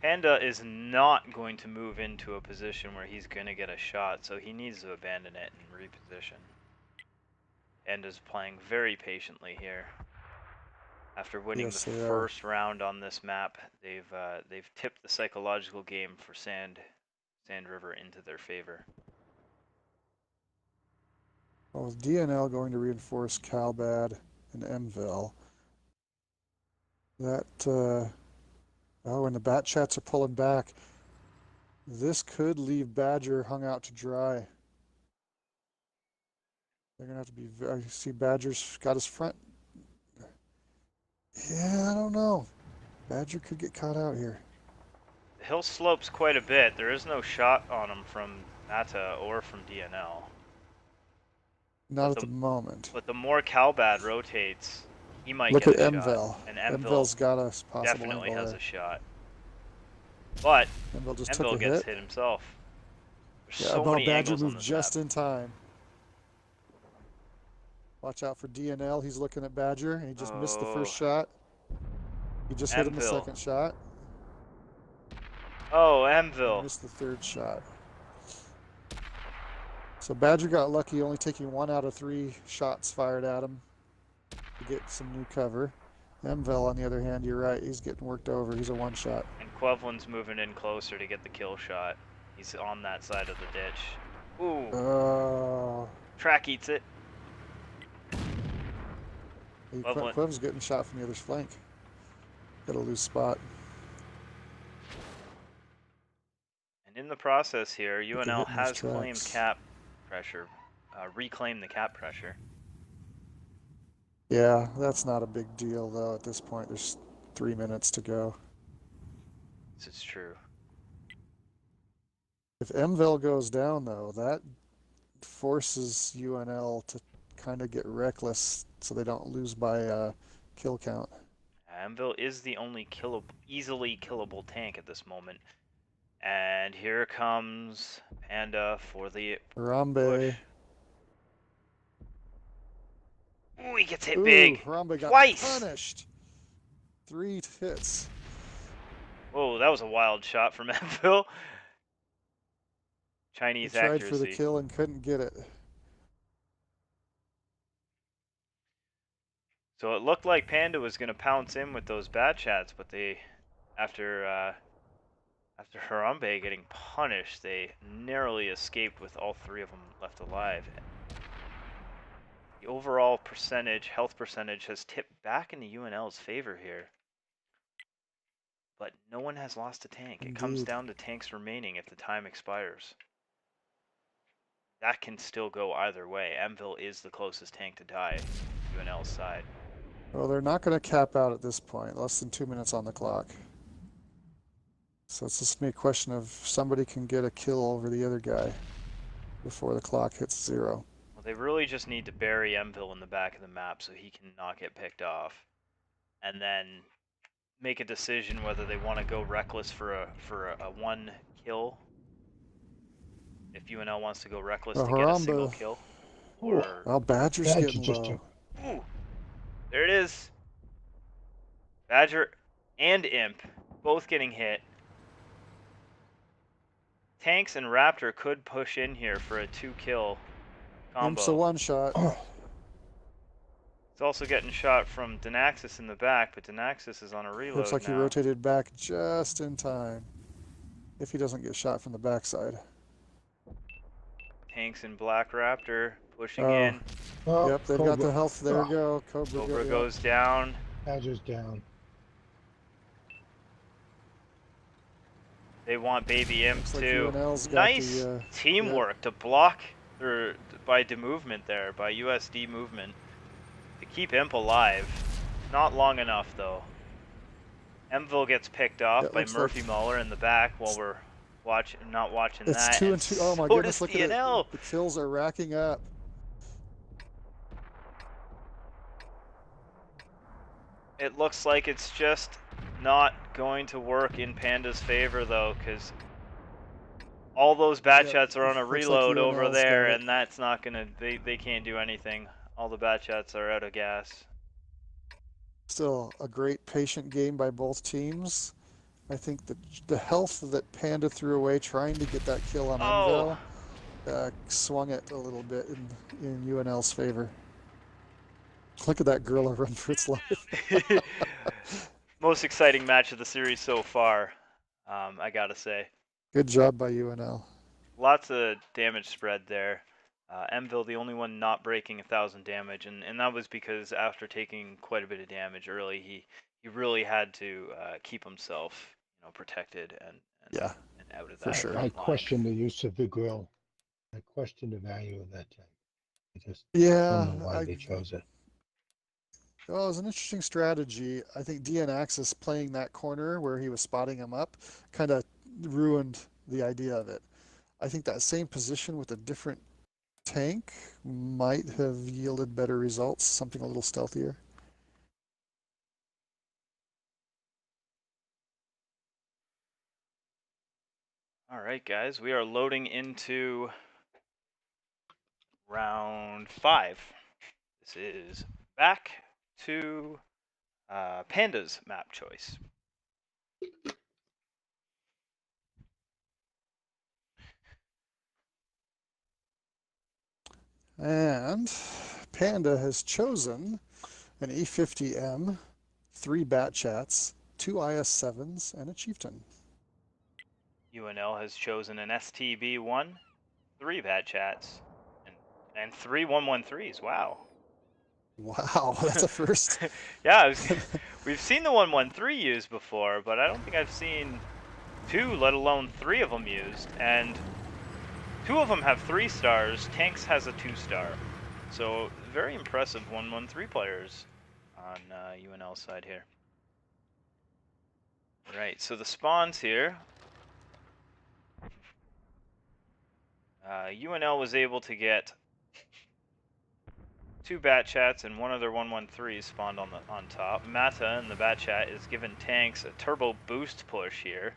Speaker 1: Panda is not going to move into a position where he's going to get a shot, so he needs to abandon it and reposition. Panda's playing very patiently here. After winning
Speaker 2: Yes,
Speaker 1: the
Speaker 2: they are.
Speaker 1: first round on this map, they've tipped the psychological game for Sand River into their favor.
Speaker 2: Well, with DNL going to reinforce Calbad and Enville, that oh, and the bat chats are pulling back. This could leave Badger hung out to dry. They're gonna have to be. I see Badger's got his front. Yeah, I don't know. Badger could get caught out here.
Speaker 1: The hill slopes quite a bit. There is no shot on him from Mata or from DNL.
Speaker 2: Not at the moment.
Speaker 1: But the more Calbad rotates, he might
Speaker 2: Look
Speaker 1: get
Speaker 2: at
Speaker 1: a
Speaker 2: Enville.
Speaker 1: shot. And
Speaker 2: Enville's got a possible
Speaker 1: definitely
Speaker 2: angle
Speaker 1: has
Speaker 2: there.
Speaker 1: a shot. But
Speaker 2: Enville just
Speaker 1: Enville
Speaker 2: took a
Speaker 1: gets
Speaker 2: hit.
Speaker 1: hit himself. There's
Speaker 2: Yeah,
Speaker 1: so
Speaker 2: well,
Speaker 1: many
Speaker 2: Badger
Speaker 1: angles on
Speaker 2: moved
Speaker 1: this
Speaker 2: just
Speaker 1: map.
Speaker 2: in time. Watch out for DNL. He's looking at Badger, and he just missed the first shot. He just hit him the
Speaker 1: Enville.
Speaker 2: second shot.
Speaker 1: Oh,
Speaker 2: He
Speaker 1: Enville.
Speaker 2: missed the third shot. So Badger got lucky, only taking 1 out of 3 shots fired at him to get some new cover. Enville, on the other hand, you're right. He's getting worked over. He's a 1-shot.
Speaker 1: And Quevlin's moving in closer to get the kill shot. He's on that side of the ditch. Ooh.
Speaker 2: Oh.
Speaker 1: Track eats it.
Speaker 2: Hey, Quev's getting shot from the other flank. Got a loose spot.
Speaker 1: And in the process here,
Speaker 2: Look at
Speaker 1: UNL
Speaker 2: hitting those
Speaker 1: has claimed
Speaker 2: tracks.
Speaker 1: cap pressure, reclaimed the cap pressure.
Speaker 2: Yeah, that's not a big deal, though, at this point. There's 3 minutes to go.
Speaker 1: This is true.
Speaker 2: If Enville goes down, though, that forces UNL to kind of get reckless so they don't lose by kill count.
Speaker 1: Anvil is the only easily killable tank at this moment. And here comes Panda for the
Speaker 2: Harambe.
Speaker 1: push. Ooh, he gets hit
Speaker 2: Ooh,
Speaker 1: big.
Speaker 2: Harambe got
Speaker 1: Twice!
Speaker 2: punished. 3 hits.
Speaker 1: Whoa, that was a wild shot from Anvil.
Speaker 2: He
Speaker 1: Chinese
Speaker 2: tried
Speaker 1: accuracy.
Speaker 2: for the kill and couldn't get it.
Speaker 1: So it looked like Panda was going to pounce in with those bad chats, but they, after Harambe getting punished, they narrowly escaped with all 3 of them left alive. The overall health percentage has tipped back into UNL's favor here. But no one has lost a tank. It comes
Speaker 2: Indeed.
Speaker 1: down to tanks remaining if the time expires. That can still go either way. Mville is the closest tank to die, UNL's side.
Speaker 2: Well, they're not going to cap out at this point. Less than 2 minutes on the clock. So it's just me a question of somebody can get a kill over the other guy before the clock hits 0.
Speaker 1: Well, they really just need to bury Mville in the back of the map so he can not get picked off. And then make a decision whether they want to go reckless for a 1 kill. If UNL wants to go reckless to get a single kill. Or
Speaker 2: Well, Badger's
Speaker 3: Badger
Speaker 2: getting
Speaker 3: just
Speaker 2: low.
Speaker 1: ooh, there it is. Badger and Imp both getting hit. Tanks and Raptor could push in here for a 2-kill combo.
Speaker 2: Imp's a 1-shot.
Speaker 1: It's also getting shot from Denaxis in the back, but Denaxis is on a reload
Speaker 2: Looks like
Speaker 1: now.
Speaker 2: he rotated back just in time. If he doesn't get shot from the backside.
Speaker 1: Tanks and Black Raptor pushing
Speaker 2: Oh.
Speaker 1: in.
Speaker 3: Oh,
Speaker 2: Yep, they've got the health. There we go.
Speaker 1: Cobra goes down.
Speaker 3: Badger's down.
Speaker 1: They want Baby Imp
Speaker 2: Looks like
Speaker 1: too.
Speaker 2: UNL's got
Speaker 1: Nice
Speaker 2: the,
Speaker 1: teamwork to block by demovement there, by USD movement. To keep Imp alive. Not long enough though. Mville gets picked off by Murphy Muller in the back while we're not watching that.
Speaker 2: It's 2 and 2. Oh my goodness, look at it.
Speaker 1: UNL.
Speaker 2: The kills are racking up.
Speaker 1: It looks like it's just not going to work in Panda's favor though, because all those bad shots are on a reload over there, and that's not gonna. They can't do anything. All the bad shots are out of gas.
Speaker 2: Still a great patient game by both teams. I think the health that Panda threw away trying to get that kill on Mville swung it a little bit in UNL's favor. Look at that gorilla run for its life.
Speaker 1: Most exciting match of the series so far, I gotta say.
Speaker 2: Good job by UNL.
Speaker 1: Lots of damage spread there. Mville, the only one not breaking 1,000 damage, and that was because after taking quite a bit of damage early, he really had to keep himself, protected and out of that.
Speaker 2: For sure.
Speaker 3: I question the use of the grill. I question the value of that tank. I just
Speaker 2: don't
Speaker 3: know why they chose it.
Speaker 2: Well, it was an interesting strategy. I think Denaxis playing that corner where he was spotting him up kind of ruined the idea of it. I think that same position with a different tank might have yielded better results, something a little stealthier.
Speaker 1: All right, guys, we are loading into round 5. This is back to Panda's map choice.
Speaker 2: And Panda has chosen an E50M, 3 Bat Chats, 2 IS-7s, and a Chieftain.
Speaker 1: UNL has chosen an STB-1, 3 Bat Chats, and 3 113s. Wow.
Speaker 2: Wow, that's a first.
Speaker 1: Yeah, we've seen the 113 used before, but I don't think I've seen 2, let alone 3 of them used. And 2 of them have 3 stars. Tanks has a 2-star. So very impressive 113 players on UNL side here. Right, so the spawns here. UNL was able to get 2 Bat Chats and 1 other 113 spawned on top. Mata in the Bat Chat is giving tanks a turbo boost push here.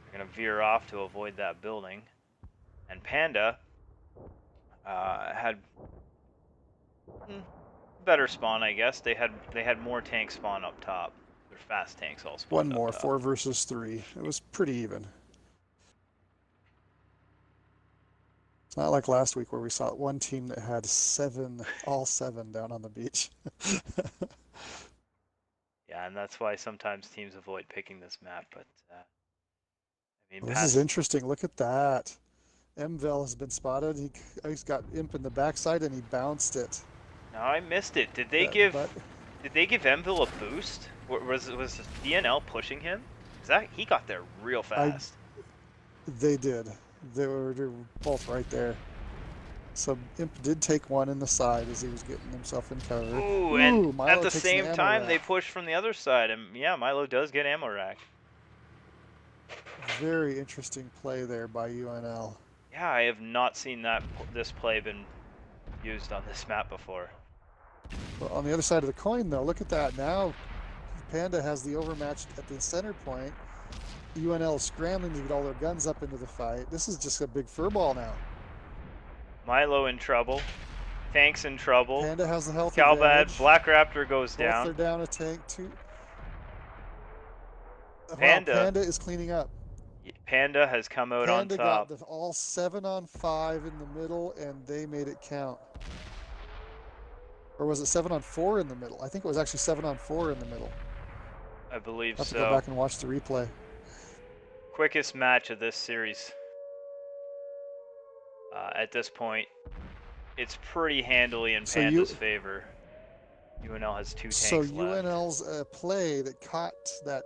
Speaker 1: They're gonna veer off to avoid that building. And Panda had better spawn, I guess. They had more tanks spawn up top. They're fast tanks all spawned
Speaker 2: One more,
Speaker 1: up top.
Speaker 2: 4 versus 3. It was pretty even. It's not like last week where we saw one team that had all 7 down on the beach.
Speaker 1: that's why sometimes teams avoid picking this map. But I mean,
Speaker 2: This is interesting. Look at that. Mvel has been spotted. He's got Imp in the backside and he bounced it.
Speaker 1: No, I missed it. Did they
Speaker 2: But
Speaker 1: give Envil a boost? Was DNL pushing him? He got there real fast.
Speaker 2: they did. They were both right there. So Imp did take one in the side as he was getting himself in cover.
Speaker 1: Ooh, and
Speaker 2: Milo
Speaker 1: at the
Speaker 2: takes an
Speaker 1: same
Speaker 2: ammo
Speaker 1: time, they
Speaker 2: rack.
Speaker 1: push from the other side, and yeah, Milo does get ammo rack.
Speaker 2: Very interesting play there by UNL.
Speaker 1: Yeah, I have not seen this play been used on this map before.
Speaker 2: Well, on the other side of the coin, though, look at that. Now Panda has the overmatch at the center point. UNL is scrambling to get all their guns up into the fight. This is just a big furball now.
Speaker 1: Milo in trouble. Tank's in trouble.
Speaker 2: Panda has the health
Speaker 1: Calbad,
Speaker 2: advantage.
Speaker 1: Black Raptor goes
Speaker 2: Both
Speaker 1: down.
Speaker 2: are down a tank too.
Speaker 1: Panda.
Speaker 2: Wow, Panda is cleaning up.
Speaker 1: Panda has come out on
Speaker 2: Panda
Speaker 1: top.
Speaker 2: got all 7-on-5 in the middle, and they made it count. Or was it 7-on-4 in the middle? I think it was actually 7-on-4 in the middle.
Speaker 1: I believe
Speaker 2: I'll have
Speaker 1: so.
Speaker 2: to go back and watch the replay.
Speaker 1: Quickest match of this series. At this point, it's pretty handily in Panda's favor. UNL has 2 tanks
Speaker 2: so
Speaker 1: left.
Speaker 2: UNL's play that caught the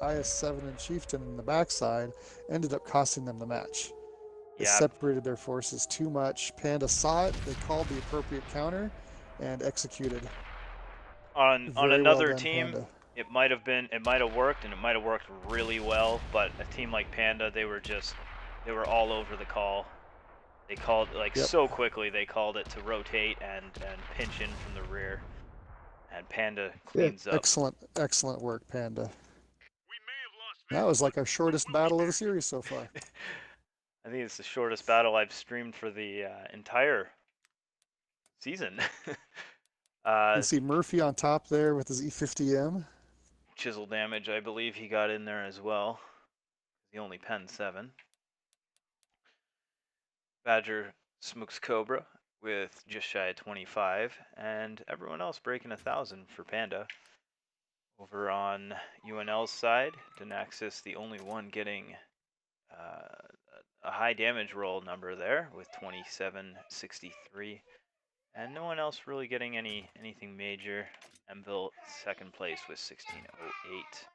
Speaker 2: IS-7 and Chieftain in the backside ended up costing them the match. It separated their forces too much. Panda saw it, they called the appropriate counter, and executed.
Speaker 1: On another
Speaker 2: well done,
Speaker 1: team,
Speaker 2: Panda.
Speaker 1: it might have worked, and it might have worked really well, but a team like Panda, they were all over the call. They called so quickly. They called it to rotate and pinch in from the rear, and Panda cleans up.
Speaker 2: Excellent work, Panda.
Speaker 4: We may have lost
Speaker 2: That was like our shortest battle of the series so far.
Speaker 1: I think it's the shortest battle I've streamed for the entire season.
Speaker 2: You can see Murphy on top there with his E50M.
Speaker 1: Chisel damage, I believe he got in there as well. He only penned 7. Badger smokes Cobra with just shy of 25, and everyone else breaking 1,000 for Panda. Over on UNL's side, Denaxis the only one getting a high damage roll number there with 2763, and no one else really getting anything major. Mville second place with 1608.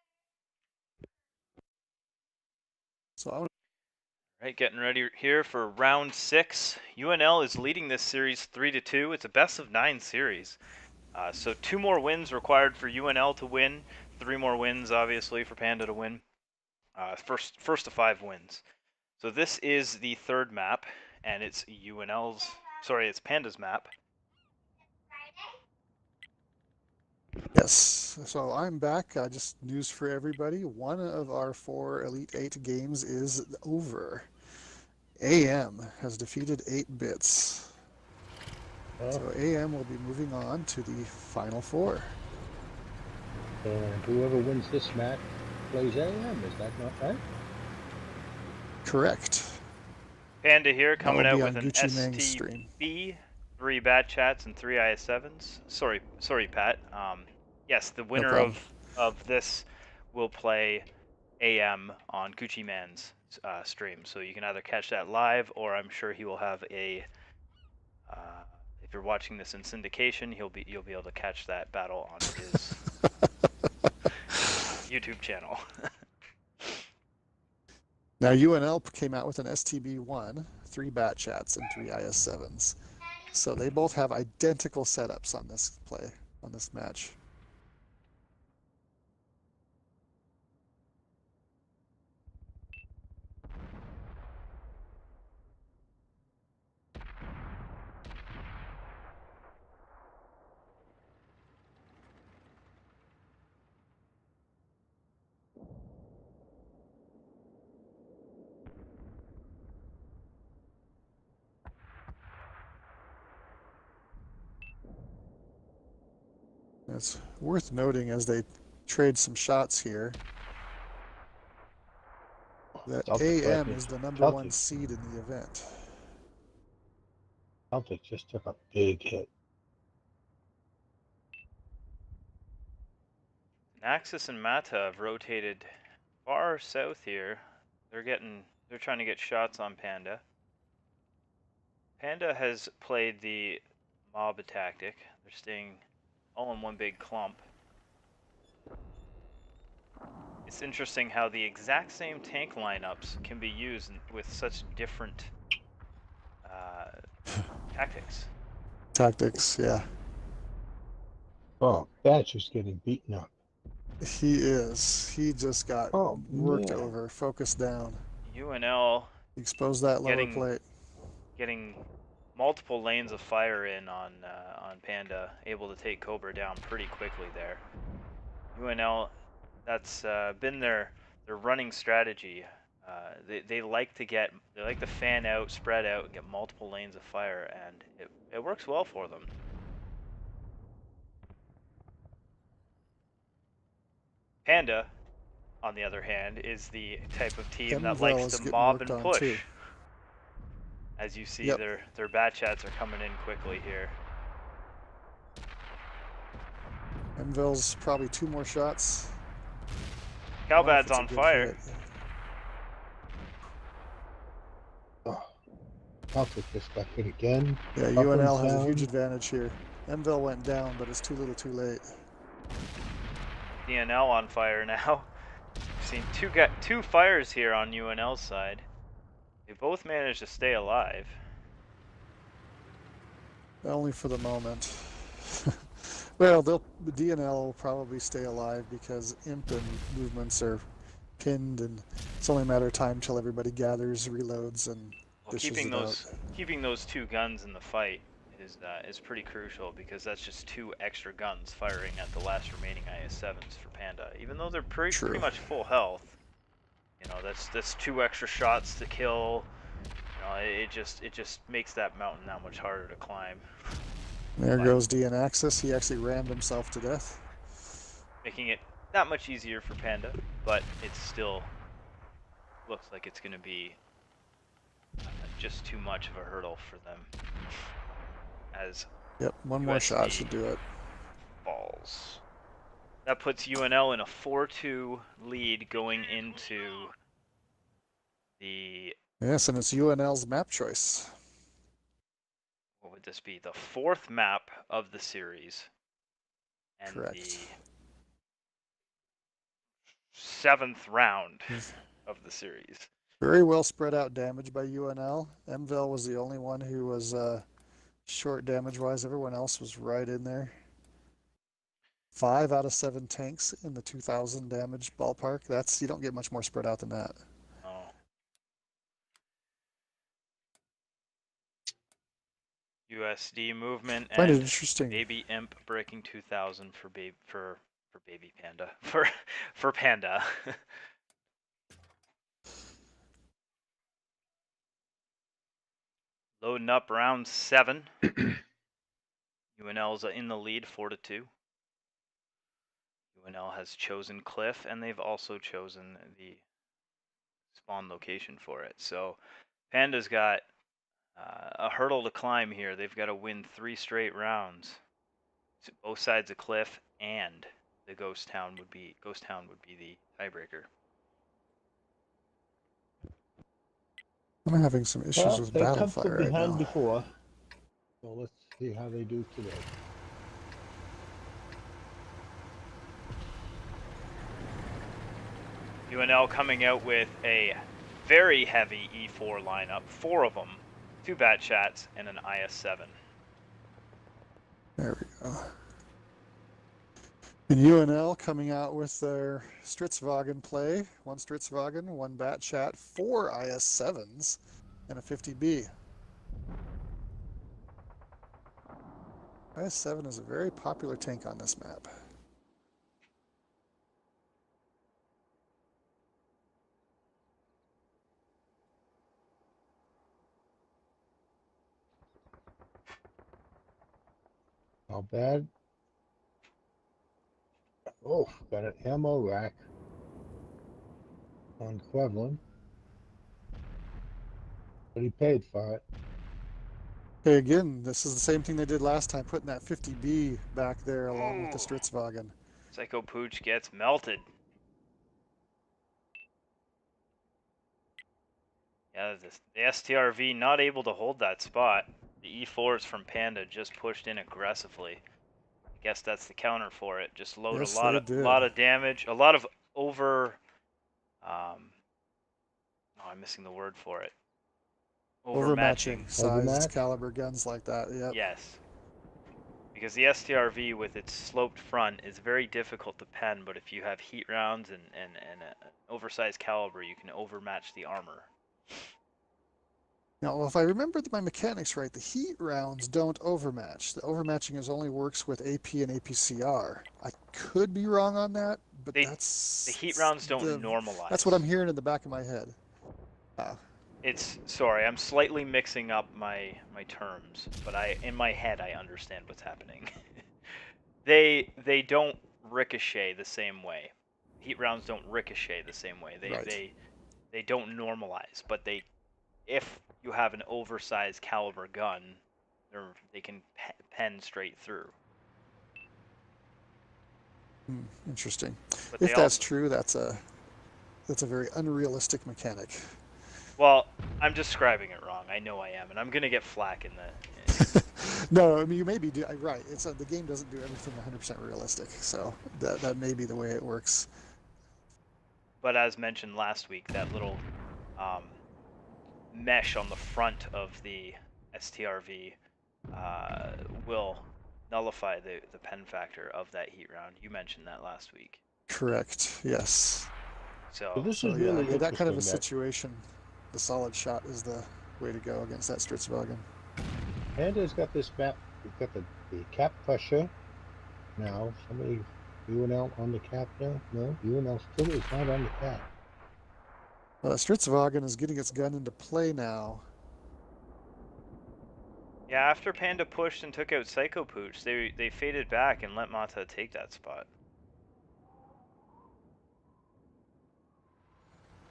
Speaker 2: So
Speaker 1: Right, getting ready here for round 6. UNL is leading this series 3-2. It's a best of 9 series. So 2 more wins required for UNL to win. 3 more wins, obviously, for Panda to win. First to 5 wins. So this is the 3rd map, and it's it's Panda's map.
Speaker 2: yes, so I'm back. Just news for everybody. One of our 4 Elite 8 games is over. AM has defeated 8-bits. So AM will be moving on to the final 4.
Speaker 3: And whoever wins this match plays AM, is that not right?
Speaker 2: Correct.
Speaker 1: Panda here coming out with an
Speaker 2: Gucci Mang's stream.
Speaker 1: STB, 3 bad chats and 3 IS7s. Sorry, Pat. Yes, the winner of this will play AM on Gucci Man's stream. So you can either catch that live, or I'm sure he will have a. If you're watching this in syndication, you'll be able to catch that battle on his YouTube channel.
Speaker 2: Now UNL came out with an STB1, 3 bat chats, and 3 IS7s. So they both have identical setups on this match. It's worth noting as they trade some shots here that AM is the number 1 seed in the event.
Speaker 3: Celtic just took a big hit.
Speaker 1: Axis and Mata have rotated far south here. They're trying to get shots on Panda. Panda has played the mob tactic. They're staying all in one big clump. It's interesting how the exact same tank lineups can be used with such different tactics.
Speaker 2: Tactics, yeah.
Speaker 3: Oh, Badger's getting beaten up.
Speaker 2: He is. He just got worked
Speaker 3: man.
Speaker 2: over, focused down.
Speaker 1: UNL
Speaker 2: Exposed that lower
Speaker 1: Getting-
Speaker 2: plate.
Speaker 1: getting multiple lanes of fire in on Panda, able to take Cobra down pretty quickly there. UNL, that's been their running strategy. They like to fan out, spread out, and get multiple lanes of fire, and it works well for them. Panda, on the other hand, is the type of team that
Speaker 2: Hemville
Speaker 1: likes
Speaker 2: is
Speaker 1: to
Speaker 2: getting
Speaker 1: mob
Speaker 2: worked
Speaker 1: and
Speaker 2: on,
Speaker 1: push.
Speaker 2: too.
Speaker 1: As you see,
Speaker 2: Yep.
Speaker 1: their bat chats are coming in quickly here.
Speaker 2: Enville's probably 2 more shots. I wonder if
Speaker 1: Calbad's
Speaker 2: it's a
Speaker 1: on
Speaker 2: good
Speaker 1: fire.
Speaker 2: hit.
Speaker 3: Oh, I'll take this back in again.
Speaker 2: Yeah,
Speaker 3: Up and
Speaker 2: UNL has a huge
Speaker 3: down.
Speaker 2: advantage here. Enville went down, but it's too little too late.
Speaker 1: DNL on fire now. We've seen two fires here on UNL's side. They both managed to stay alive.
Speaker 2: Only for the moment. Well, DNL will probably stay alive because imp and movements are pinned, and it's only a matter of time till everybody gathers, reloads, and
Speaker 1: Well,
Speaker 2: dishes
Speaker 1: keeping those two guns in the fight is pretty crucial, because that's just 2 extra guns firing at the last remaining IS-7s for Panda. Even though they're pretty much full health, you know, that's 2 extra shots to kill. You know, it just makes that mountain that much harder to climb.
Speaker 2: There goes DN Axis. He actually rammed himself to death.
Speaker 1: Making it that much easier for Panda, but it still looks like it's going to be just too much of a hurdle for them. As
Speaker 2: Yep, one more shot should do it.
Speaker 1: falls. That puts UNL in a 4-2 lead going into the,
Speaker 2: Yes, and it's UNL's map choice.
Speaker 1: what would this be? The 4th map of the series. And
Speaker 2: Correct.
Speaker 1: the 7th round of the series.
Speaker 2: Very well spread out damage by UNL. Enville was the only one who was short damage-wise. Everyone else was right in there. 5 out of 7 tanks in the 2,000 damage ballpark. You don't get much more spread out than that.
Speaker 1: Oh. USD movement
Speaker 2: Find it
Speaker 1: and
Speaker 2: interesting.
Speaker 1: Baby Imp breaking 2,000 for Baby Panda for Panda. Loading up round 7. UNL's in the lead 4-2. UNL has chosen Cliff, and they've also chosen the spawn location for it. So Panda's got a hurdle to climb here. They've got to win 3 straight rounds. So both sides of Cliff and the Ghost Town would be the tiebreaker.
Speaker 2: I'm having some issues
Speaker 3: Well,
Speaker 2: with
Speaker 3: they come
Speaker 2: battle
Speaker 3: from
Speaker 2: fire right
Speaker 3: behind
Speaker 2: now.
Speaker 3: before. So let's see how they do today.
Speaker 1: UNL coming out with a very heavy E4 lineup, 4 of them, 2 bat chats, and an IS-7.
Speaker 2: There we go. And UNL coming out with their Stritzwagen play. 1 Stritzwagen, 1 bat chat, 4 IS-7s, and a 50B. IS-7 is a very popular tank on this map.
Speaker 3: Not bad. Oh, got an ammo rack on Cleveland. But he paid for it.
Speaker 2: Hey, again, this is the same thing they did last time, putting that 50B back there along with the Stritzwagen.
Speaker 1: Psycho Pooch gets melted. Yeah, the STRV not able to hold that spot. The E4s from Panda just pushed in aggressively. I guess that's the counter for it. Just load
Speaker 2: Yes,
Speaker 1: a lot
Speaker 2: they
Speaker 1: of
Speaker 2: did.
Speaker 1: damage, a lot of over. Oh, I'm missing the word for it.
Speaker 2: Overmatching
Speaker 1: Overmatching.
Speaker 2: sized
Speaker 3: Overmatch?
Speaker 2: caliber guns like that. Yep.
Speaker 1: Yes. Because the STRV with its sloped front is very difficult to pen, but if you have heat rounds and an oversized caliber, you can overmatch the armor.
Speaker 2: Now, well, if I remember my mechanics right, the heat rounds don't overmatch. The overmatching is only works with AP and APCR. I could be wrong on that, but
Speaker 1: The
Speaker 2: that's
Speaker 1: heat rounds don't normalize.
Speaker 2: that's what I'm hearing in the back of my head.
Speaker 1: It's sorry, I'm slightly mixing up my terms, but in my head I understand what's happening. they don't ricochet the same way. Heat rounds don't ricochet the same way. They don't normalize, but if you have an oversized caliber gun, they can pen straight through.
Speaker 2: Interesting.
Speaker 1: But
Speaker 2: If
Speaker 1: they
Speaker 2: that's
Speaker 1: also,
Speaker 2: true, that's a very unrealistic mechanic.
Speaker 1: well, I'm describing it wrong. I know I am, and I'm gonna get flack in the.
Speaker 2: No, I mean you may be right. It's the game doesn't do everything 100% realistic, so that may be the way it works.
Speaker 1: But as mentioned last week, that little mesh on the front of the STRV will nullify the pen factor of that heat round. You mentioned that last week.
Speaker 2: Correct. Yes.
Speaker 3: So
Speaker 1: So
Speaker 3: this
Speaker 2: So
Speaker 3: is
Speaker 2: yeah,
Speaker 3: really
Speaker 2: in that kind of a
Speaker 3: interesting that
Speaker 2: situation, the solid shot is the way to go against that Stritzwagen.
Speaker 3: Panda's got this map. We've got the cap pressure now. Somebody UNL on the cap now? No, UNL still is not on the cap.
Speaker 2: Stritzwagen is getting its gun into play now.
Speaker 1: yeah, after Panda pushed and took out Psycho Pooch, they faded back and let Mata take that spot.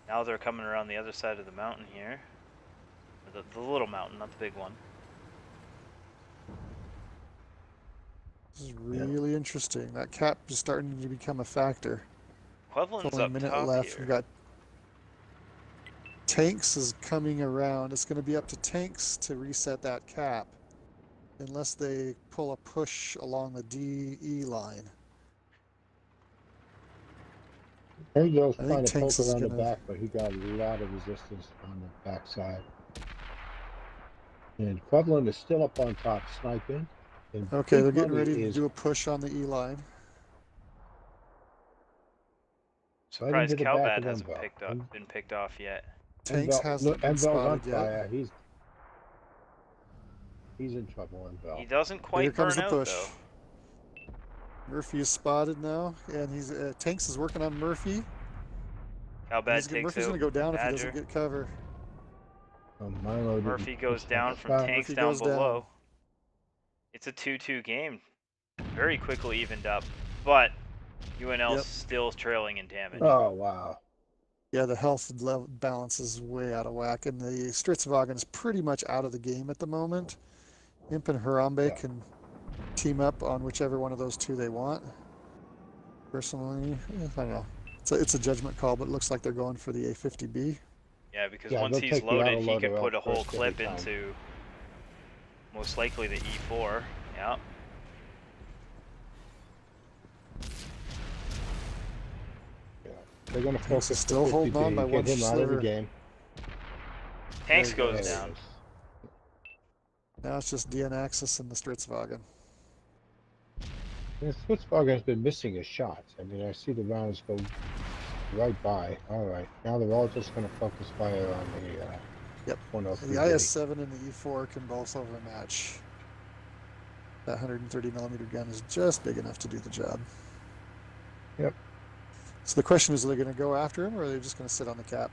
Speaker 1: Now they're coming around the other side of the mountain here. The little mountain, not the big one.
Speaker 2: This is really interesting. That cap is starting to become a factor.
Speaker 1: Equivalent's
Speaker 2: Only a
Speaker 1: up
Speaker 2: minute
Speaker 1: top
Speaker 2: left.
Speaker 1: here.
Speaker 2: We've got Tanks is coming around. It's going to be up to Tanks to reset that cap, unless they pull a push along the DE line.
Speaker 3: Engel's
Speaker 2: I think
Speaker 3: trying to
Speaker 2: Tanks
Speaker 3: poke
Speaker 2: is
Speaker 3: around the
Speaker 2: going to.
Speaker 3: back, but he got a lot of resistance on the backside. And Equivalent is still up on top sniping. And
Speaker 2: Okay, they're
Speaker 3: Big
Speaker 2: getting
Speaker 3: Money
Speaker 2: ready to
Speaker 3: is
Speaker 2: do a push on the E line.
Speaker 3: right into
Speaker 1: Surprised
Speaker 3: the back of
Speaker 1: Cowbad hasn't
Speaker 3: Envel.
Speaker 1: been picked off yet.
Speaker 2: Tanks hasn't been
Speaker 3: Envel's on
Speaker 2: spotted yet.
Speaker 3: fire. He's in trouble, Envel.
Speaker 1: He doesn't
Speaker 2: Here
Speaker 1: quite
Speaker 2: comes
Speaker 1: burn
Speaker 2: the
Speaker 1: out
Speaker 2: push.
Speaker 1: though.
Speaker 2: Murphy is spotted now, and he's Tanks is working on Murphy.
Speaker 1: Cowbad takes
Speaker 2: Murphy's
Speaker 1: out
Speaker 2: going to go down
Speaker 1: Badger.
Speaker 2: if he doesn't get cover.
Speaker 3: Milo
Speaker 1: Murphy goes down from
Speaker 3: spot.
Speaker 1: Tanks
Speaker 2: Murphy
Speaker 1: down
Speaker 2: goes
Speaker 1: below.
Speaker 2: down.
Speaker 1: It's a 2-2 game. Very quickly evened up, but UNL's
Speaker 2: Yep.
Speaker 1: still trailing in damage.
Speaker 3: Oh, wow.
Speaker 2: Yeah, the health level balance is way out of whack, and the Stritzwagen is pretty much out of the game at the moment. Imp and Harambe can team up on whichever one of those two they want. Personally, I don't know. It's a judgment call, but it looks like they're going for the A50B.
Speaker 1: Yeah, because
Speaker 3: Yeah,
Speaker 1: once
Speaker 3: they'll
Speaker 1: he's
Speaker 3: take the
Speaker 1: loaded, he
Speaker 3: autoloader
Speaker 1: could put
Speaker 3: out
Speaker 1: a whole
Speaker 3: first every
Speaker 1: clip
Speaker 3: time.
Speaker 1: into most likely the E4. Yeah.
Speaker 3: Yeah. They're going to
Speaker 2: Tanks
Speaker 3: focus
Speaker 2: is still holding on by
Speaker 3: get
Speaker 2: one
Speaker 3: him out of the
Speaker 2: sliver.
Speaker 3: game.
Speaker 1: Tanks
Speaker 2: There he
Speaker 1: goes
Speaker 2: goes.
Speaker 1: down.
Speaker 2: Now it's just DN-Axis and the Stritzwagen.
Speaker 3: And Spitzberger's been missing his shots. I mean, I see the rounds go right by. All right. Now they're all just going to focus fire on the
Speaker 2: Yep.
Speaker 3: 103.
Speaker 2: The IS-7 and the E4 can both overmatch. That 130 millimeter gun is just big enough to do the job.
Speaker 3: Yep.
Speaker 2: So the question is, are they going to go after him, or are they just going to sit on the cap?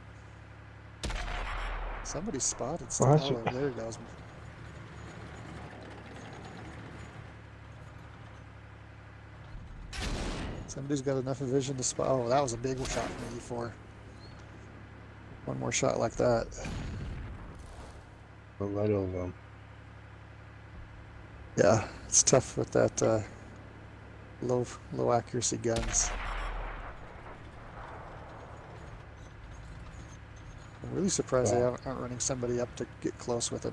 Speaker 2: Somebody spotted.
Speaker 3: Well,
Speaker 2: Oh, there he goes. Somebody's got enough vision to spot. Oh, that was a big shot from the E4. One more shot like that.
Speaker 3: right over him.
Speaker 2: Yeah, it's tough with that low accuracy guns. I'm really surprised they
Speaker 3: Well,
Speaker 2: aren't running somebody up to get close with it.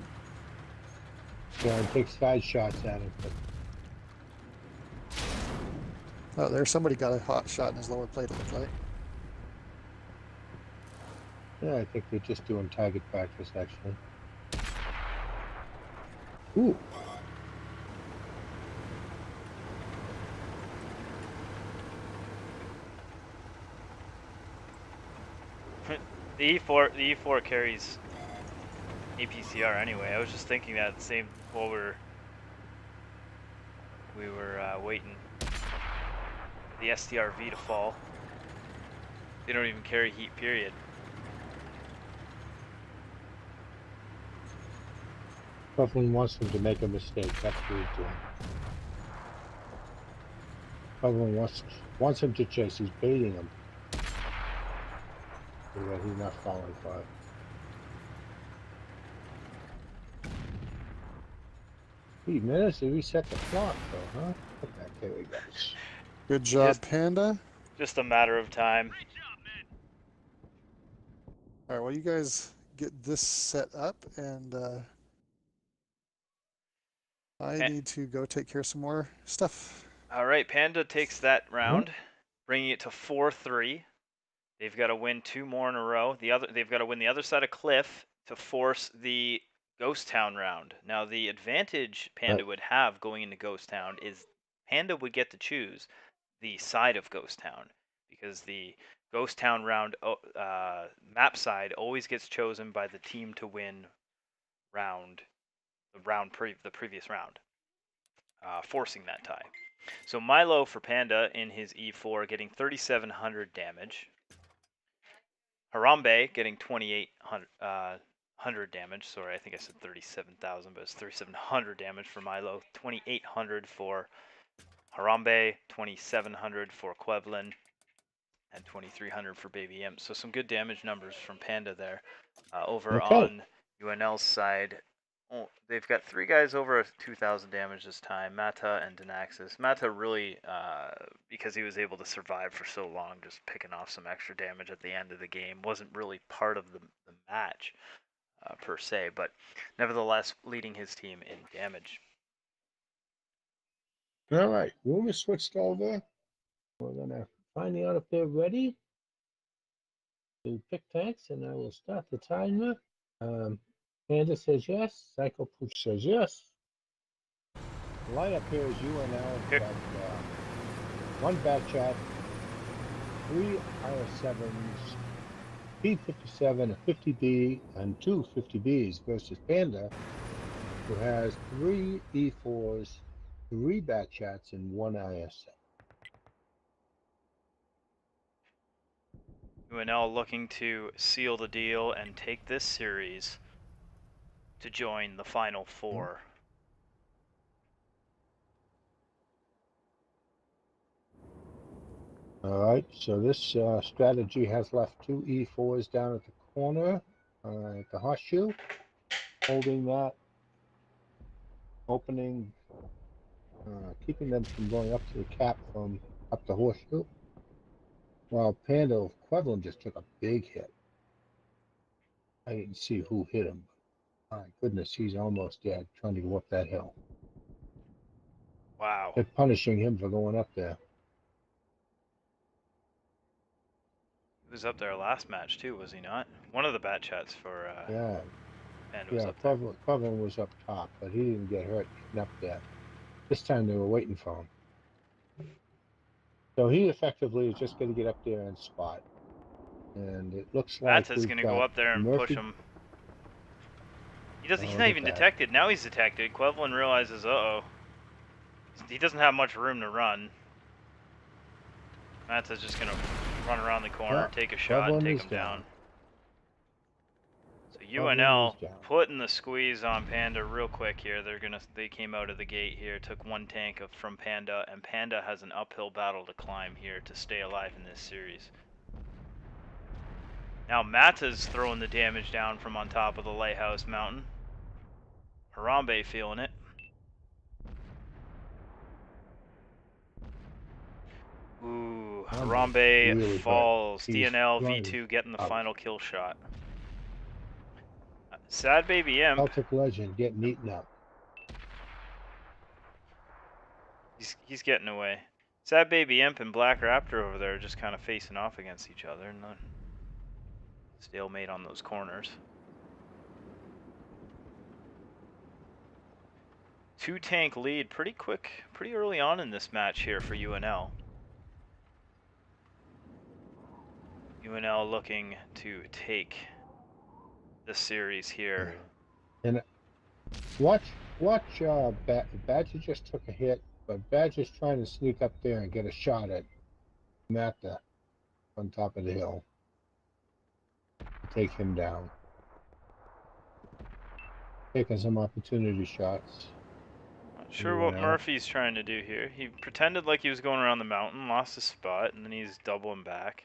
Speaker 3: yeah, and take side shots at him. But
Speaker 2: Oh, there's somebody got a hot shot in his lower plate, it looked like.
Speaker 3: yeah, I think they're just doing target practice, actually. Ooh.
Speaker 1: The E4 carries APCR anyway. I was just thinking that same while we were waiting for the STRV to fall. They don't even carry heat, period.
Speaker 3: Coughlin wants him to make a mistake. That's what he's doing. Coughlin wants him to chase. He's baiting him so that he's not falling for it. He managed to reset the clock, though, huh? Okay, there we go.
Speaker 2: Good job,
Speaker 1: Just-
Speaker 2: Panda.
Speaker 1: Just a matter of time.
Speaker 4: Great job, man.
Speaker 2: All right, well, you guys get this set up, and I
Speaker 1: Eh.
Speaker 2: need to go take care of some more stuff.
Speaker 1: All right, Panda takes that round, bringing it to 4-3. They've got to win 2 more in a row. They've got to win the other side of Cliff to force the Ghost Town round. Now, the advantage Panda would have going into Ghost Town is Panda would get to choose the side of Ghost Town, because the Ghost Town round map side always gets chosen by the team to win the previous round, forcing that tie. So Milo for Panda in his E4 getting 3,700 damage. Harambe getting 2,800 damage. Sorry, I think I said 37,000, but it's 3,700 damage for Milo. 2,800 for Harambe, 2,700 for Quevlin, and 2,300 for Baby Imp. So some good damage numbers from Panda there. Over on UNL's side, they've got 3 guys over 2,000 damage this time, Mata and Denaxis. Mata really, because he was able to survive for so long, just picking off some extra damage at the end of the game, wasn't really part of the match per se, but nevertheless leading his team in damage.
Speaker 3: All right, room is switched over. We're gonna find out if they're ready to pick tanks, and I will start the timer. Panda says yes. Psycho Pooch says yes. The lineup here is UNL.
Speaker 1: Here.
Speaker 3: Got 1 back chat, 3 IS7s, P57, a 50B, and 2 50Bs versus Panda, who has 3 E4s, 3 back chats, and 1 IS7.
Speaker 1: UNL looking to seal the deal and take this series to join the Final 4.
Speaker 3: All right, so this strategy has left 2 E4s down at the corner at the horseshoe, holding that, opening, keeping them from going up to the cap from up the horseshoe. While Panda Quevlin just took a big hit. I didn't see who hit him. My goodness, he's almost dead trying to go up that hill.
Speaker 1: Wow.
Speaker 3: They're punishing him for going up there.
Speaker 1: He was up there last match too, was he not? One of the bat chats for
Speaker 3: Yeah,
Speaker 1: Panda was
Speaker 3: yeah,
Speaker 1: up there.
Speaker 3: Quevlin was up top, but he didn't get hurt getting up there. This time they were waiting for him. So he effectively is just going to get up there and spot. And it looks like
Speaker 1: Mata's
Speaker 3: we've
Speaker 1: gonna
Speaker 3: got
Speaker 1: go up there and push
Speaker 3: Murphy.
Speaker 1: him. He's
Speaker 3: Oh,
Speaker 1: not
Speaker 3: look
Speaker 1: even
Speaker 3: at that.
Speaker 1: detected. Now he's detected. Quevlin realizes, uh-oh. He doesn't have much room to run. Mata's just gonna run around the corner,
Speaker 3: Yeah,
Speaker 1: take a shot, and
Speaker 3: Quevlin
Speaker 1: take
Speaker 3: is
Speaker 1: him down. So
Speaker 3: Quevlin
Speaker 1: UNL
Speaker 3: is down.
Speaker 1: putting the squeeze on Panda real quick here. They came out of the gate here, took 1 tank from Panda, and Panda has an uphill battle to climb here to stay alive in this series. Now Mata's throwing the damage down from on top of the lighthouse mountain. Harambe feeling it. Harambe
Speaker 3: really, but
Speaker 1: falls.
Speaker 3: he's
Speaker 1: DNL
Speaker 3: running
Speaker 1: V2 getting the
Speaker 3: out.
Speaker 1: final kill shot. Sad Baby Imp.
Speaker 3: Celtic legend getting eaten up.
Speaker 1: He's getting away. Sad Baby Imp and Black Raptor over there are just kind of facing off against each other. And stalemate on those corners. 2-tank lead pretty quick, pretty early on in this match here for UNL. UNL looking to take the series here.
Speaker 3: And watch, Badger just took a hit, but Badger's trying to sneak up there and get a shot at Matha on top of the hill. Take him down. Taking some opportunity shots.
Speaker 1: Not sure what Murphy's trying to do here. He pretended like he was going around the mountain, lost his spot, and then he's doubling back.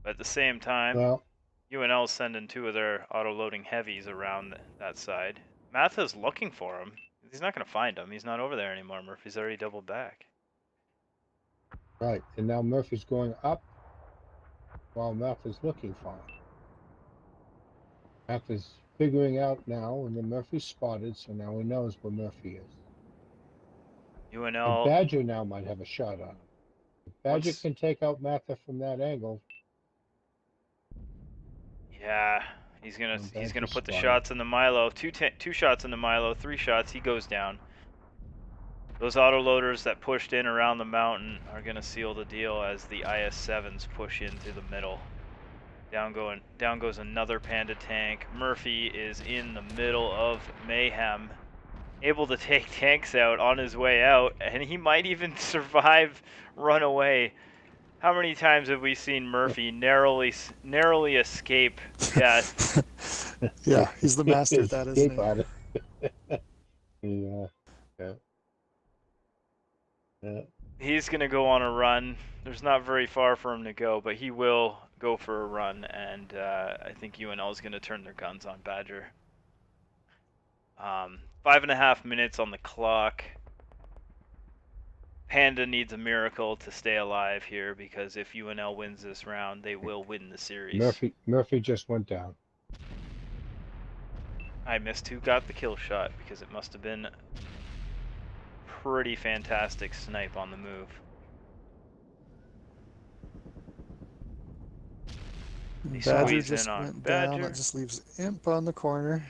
Speaker 1: But at the same time,
Speaker 3: Well,
Speaker 1: UNL's sending 2 of their auto-loading heavies around that side. Matha's looking for him. He's not going to find him. He's not over there anymore. Murphy's already doubled back.
Speaker 3: right. And now Murphy's going up while Matha's looking for him. Matha's figuring out now, and then Murphy's spotted, so now he knows where Murphy is. And
Speaker 1: UNL.
Speaker 3: Badger now might have a shot on him. If Badger
Speaker 1: Once-
Speaker 3: can take out Matha from that angle.
Speaker 1: Yeah, he's gonna
Speaker 3: Badger's
Speaker 1: put the
Speaker 3: spotted.
Speaker 1: shots in the Milo. Two shots in the Milo. 3 shots. He goes down. Those autoloaders that pushed in around the mountain are gonna seal the deal as the IS-7s push in through the middle. Down goes another Panda tank. Murphy is in the middle of mayhem, able to take tanks out on his way out, and he might even survive run away. How many times have we seen Murphy narrowly escape death?
Speaker 2: Yeah, he's the master at that, isn't he?
Speaker 3: Yeah.
Speaker 1: He's gonna go on a run. There's not very far for him to go, but he will go for a run, and I think UNL is gonna turn their guns on Badger. 5.5 minutes on the clock. Panda needs a miracle to stay alive here, because if UNL wins this round, they will win the series.
Speaker 3: Murphy just went down.
Speaker 1: I missed who got the kill shot, because it must have been pretty fantastic snipe on the move.
Speaker 2: Badger
Speaker 1: Squeeze
Speaker 2: just
Speaker 1: in on
Speaker 2: went down.
Speaker 1: Badger.
Speaker 2: That just leaves Imp on the corner.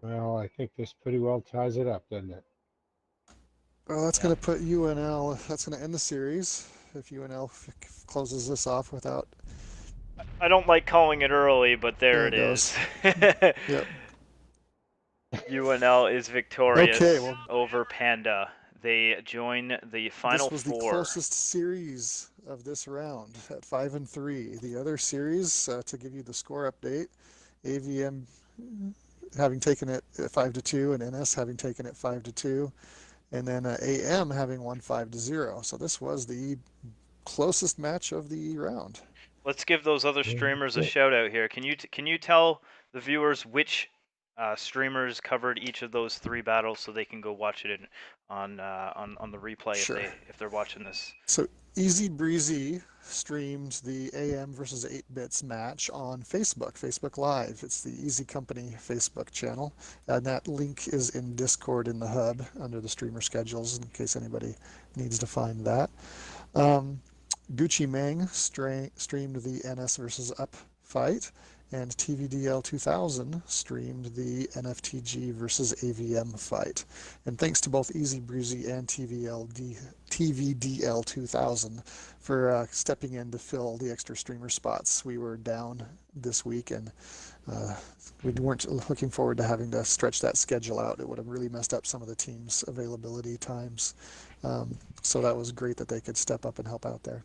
Speaker 3: Well, I think this pretty well ties it up, doesn't it?
Speaker 2: Well, that's going to put UNL, that's going to end the series if UNL closes this off without.
Speaker 1: I don't like calling it early, but there it
Speaker 2: goes.
Speaker 1: is.
Speaker 2: Yep.
Speaker 1: UNL is victorious
Speaker 2: Okay, well,
Speaker 1: over Panda. They join the final
Speaker 2: this was
Speaker 1: 4.
Speaker 2: the closest series of this round at 5-3. The other series, to give you the score update, AVM having taken it 5-2, and NS having taken it 5-2, and then AM having won 5-0. So this was the closest match of the round.
Speaker 1: Let's give those other streamers a shout out here. Can you tell the viewers which streamers covered each of those 3 battles so they can go watch it on the replay?
Speaker 2: Sure.
Speaker 1: if they're watching this?
Speaker 2: So Easy Breezy streamed the AM versus 8-Bits match on Facebook Live. It's the Easy Company Facebook channel, and that link is in Discord in the hub under the streamer schedules in case anybody needs to find that. Gucci Meng streamed the NS versus Up fight, and TVDL2000 streamed the NFTG versus AVM fight. And thanks to both Easy Breezy and TVDL2000 for stepping in to fill the extra streamer spots. We were down this week, and we weren't looking forward to having to stretch that schedule out. It would have really messed up some of the team's availability times. So that was great that they could step up and help out there.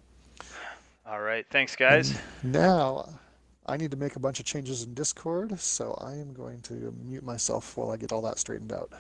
Speaker 1: All right, thanks guys.
Speaker 2: And now I need to make a bunch of changes in Discord, so I am going to mute myself while I get all that straightened out.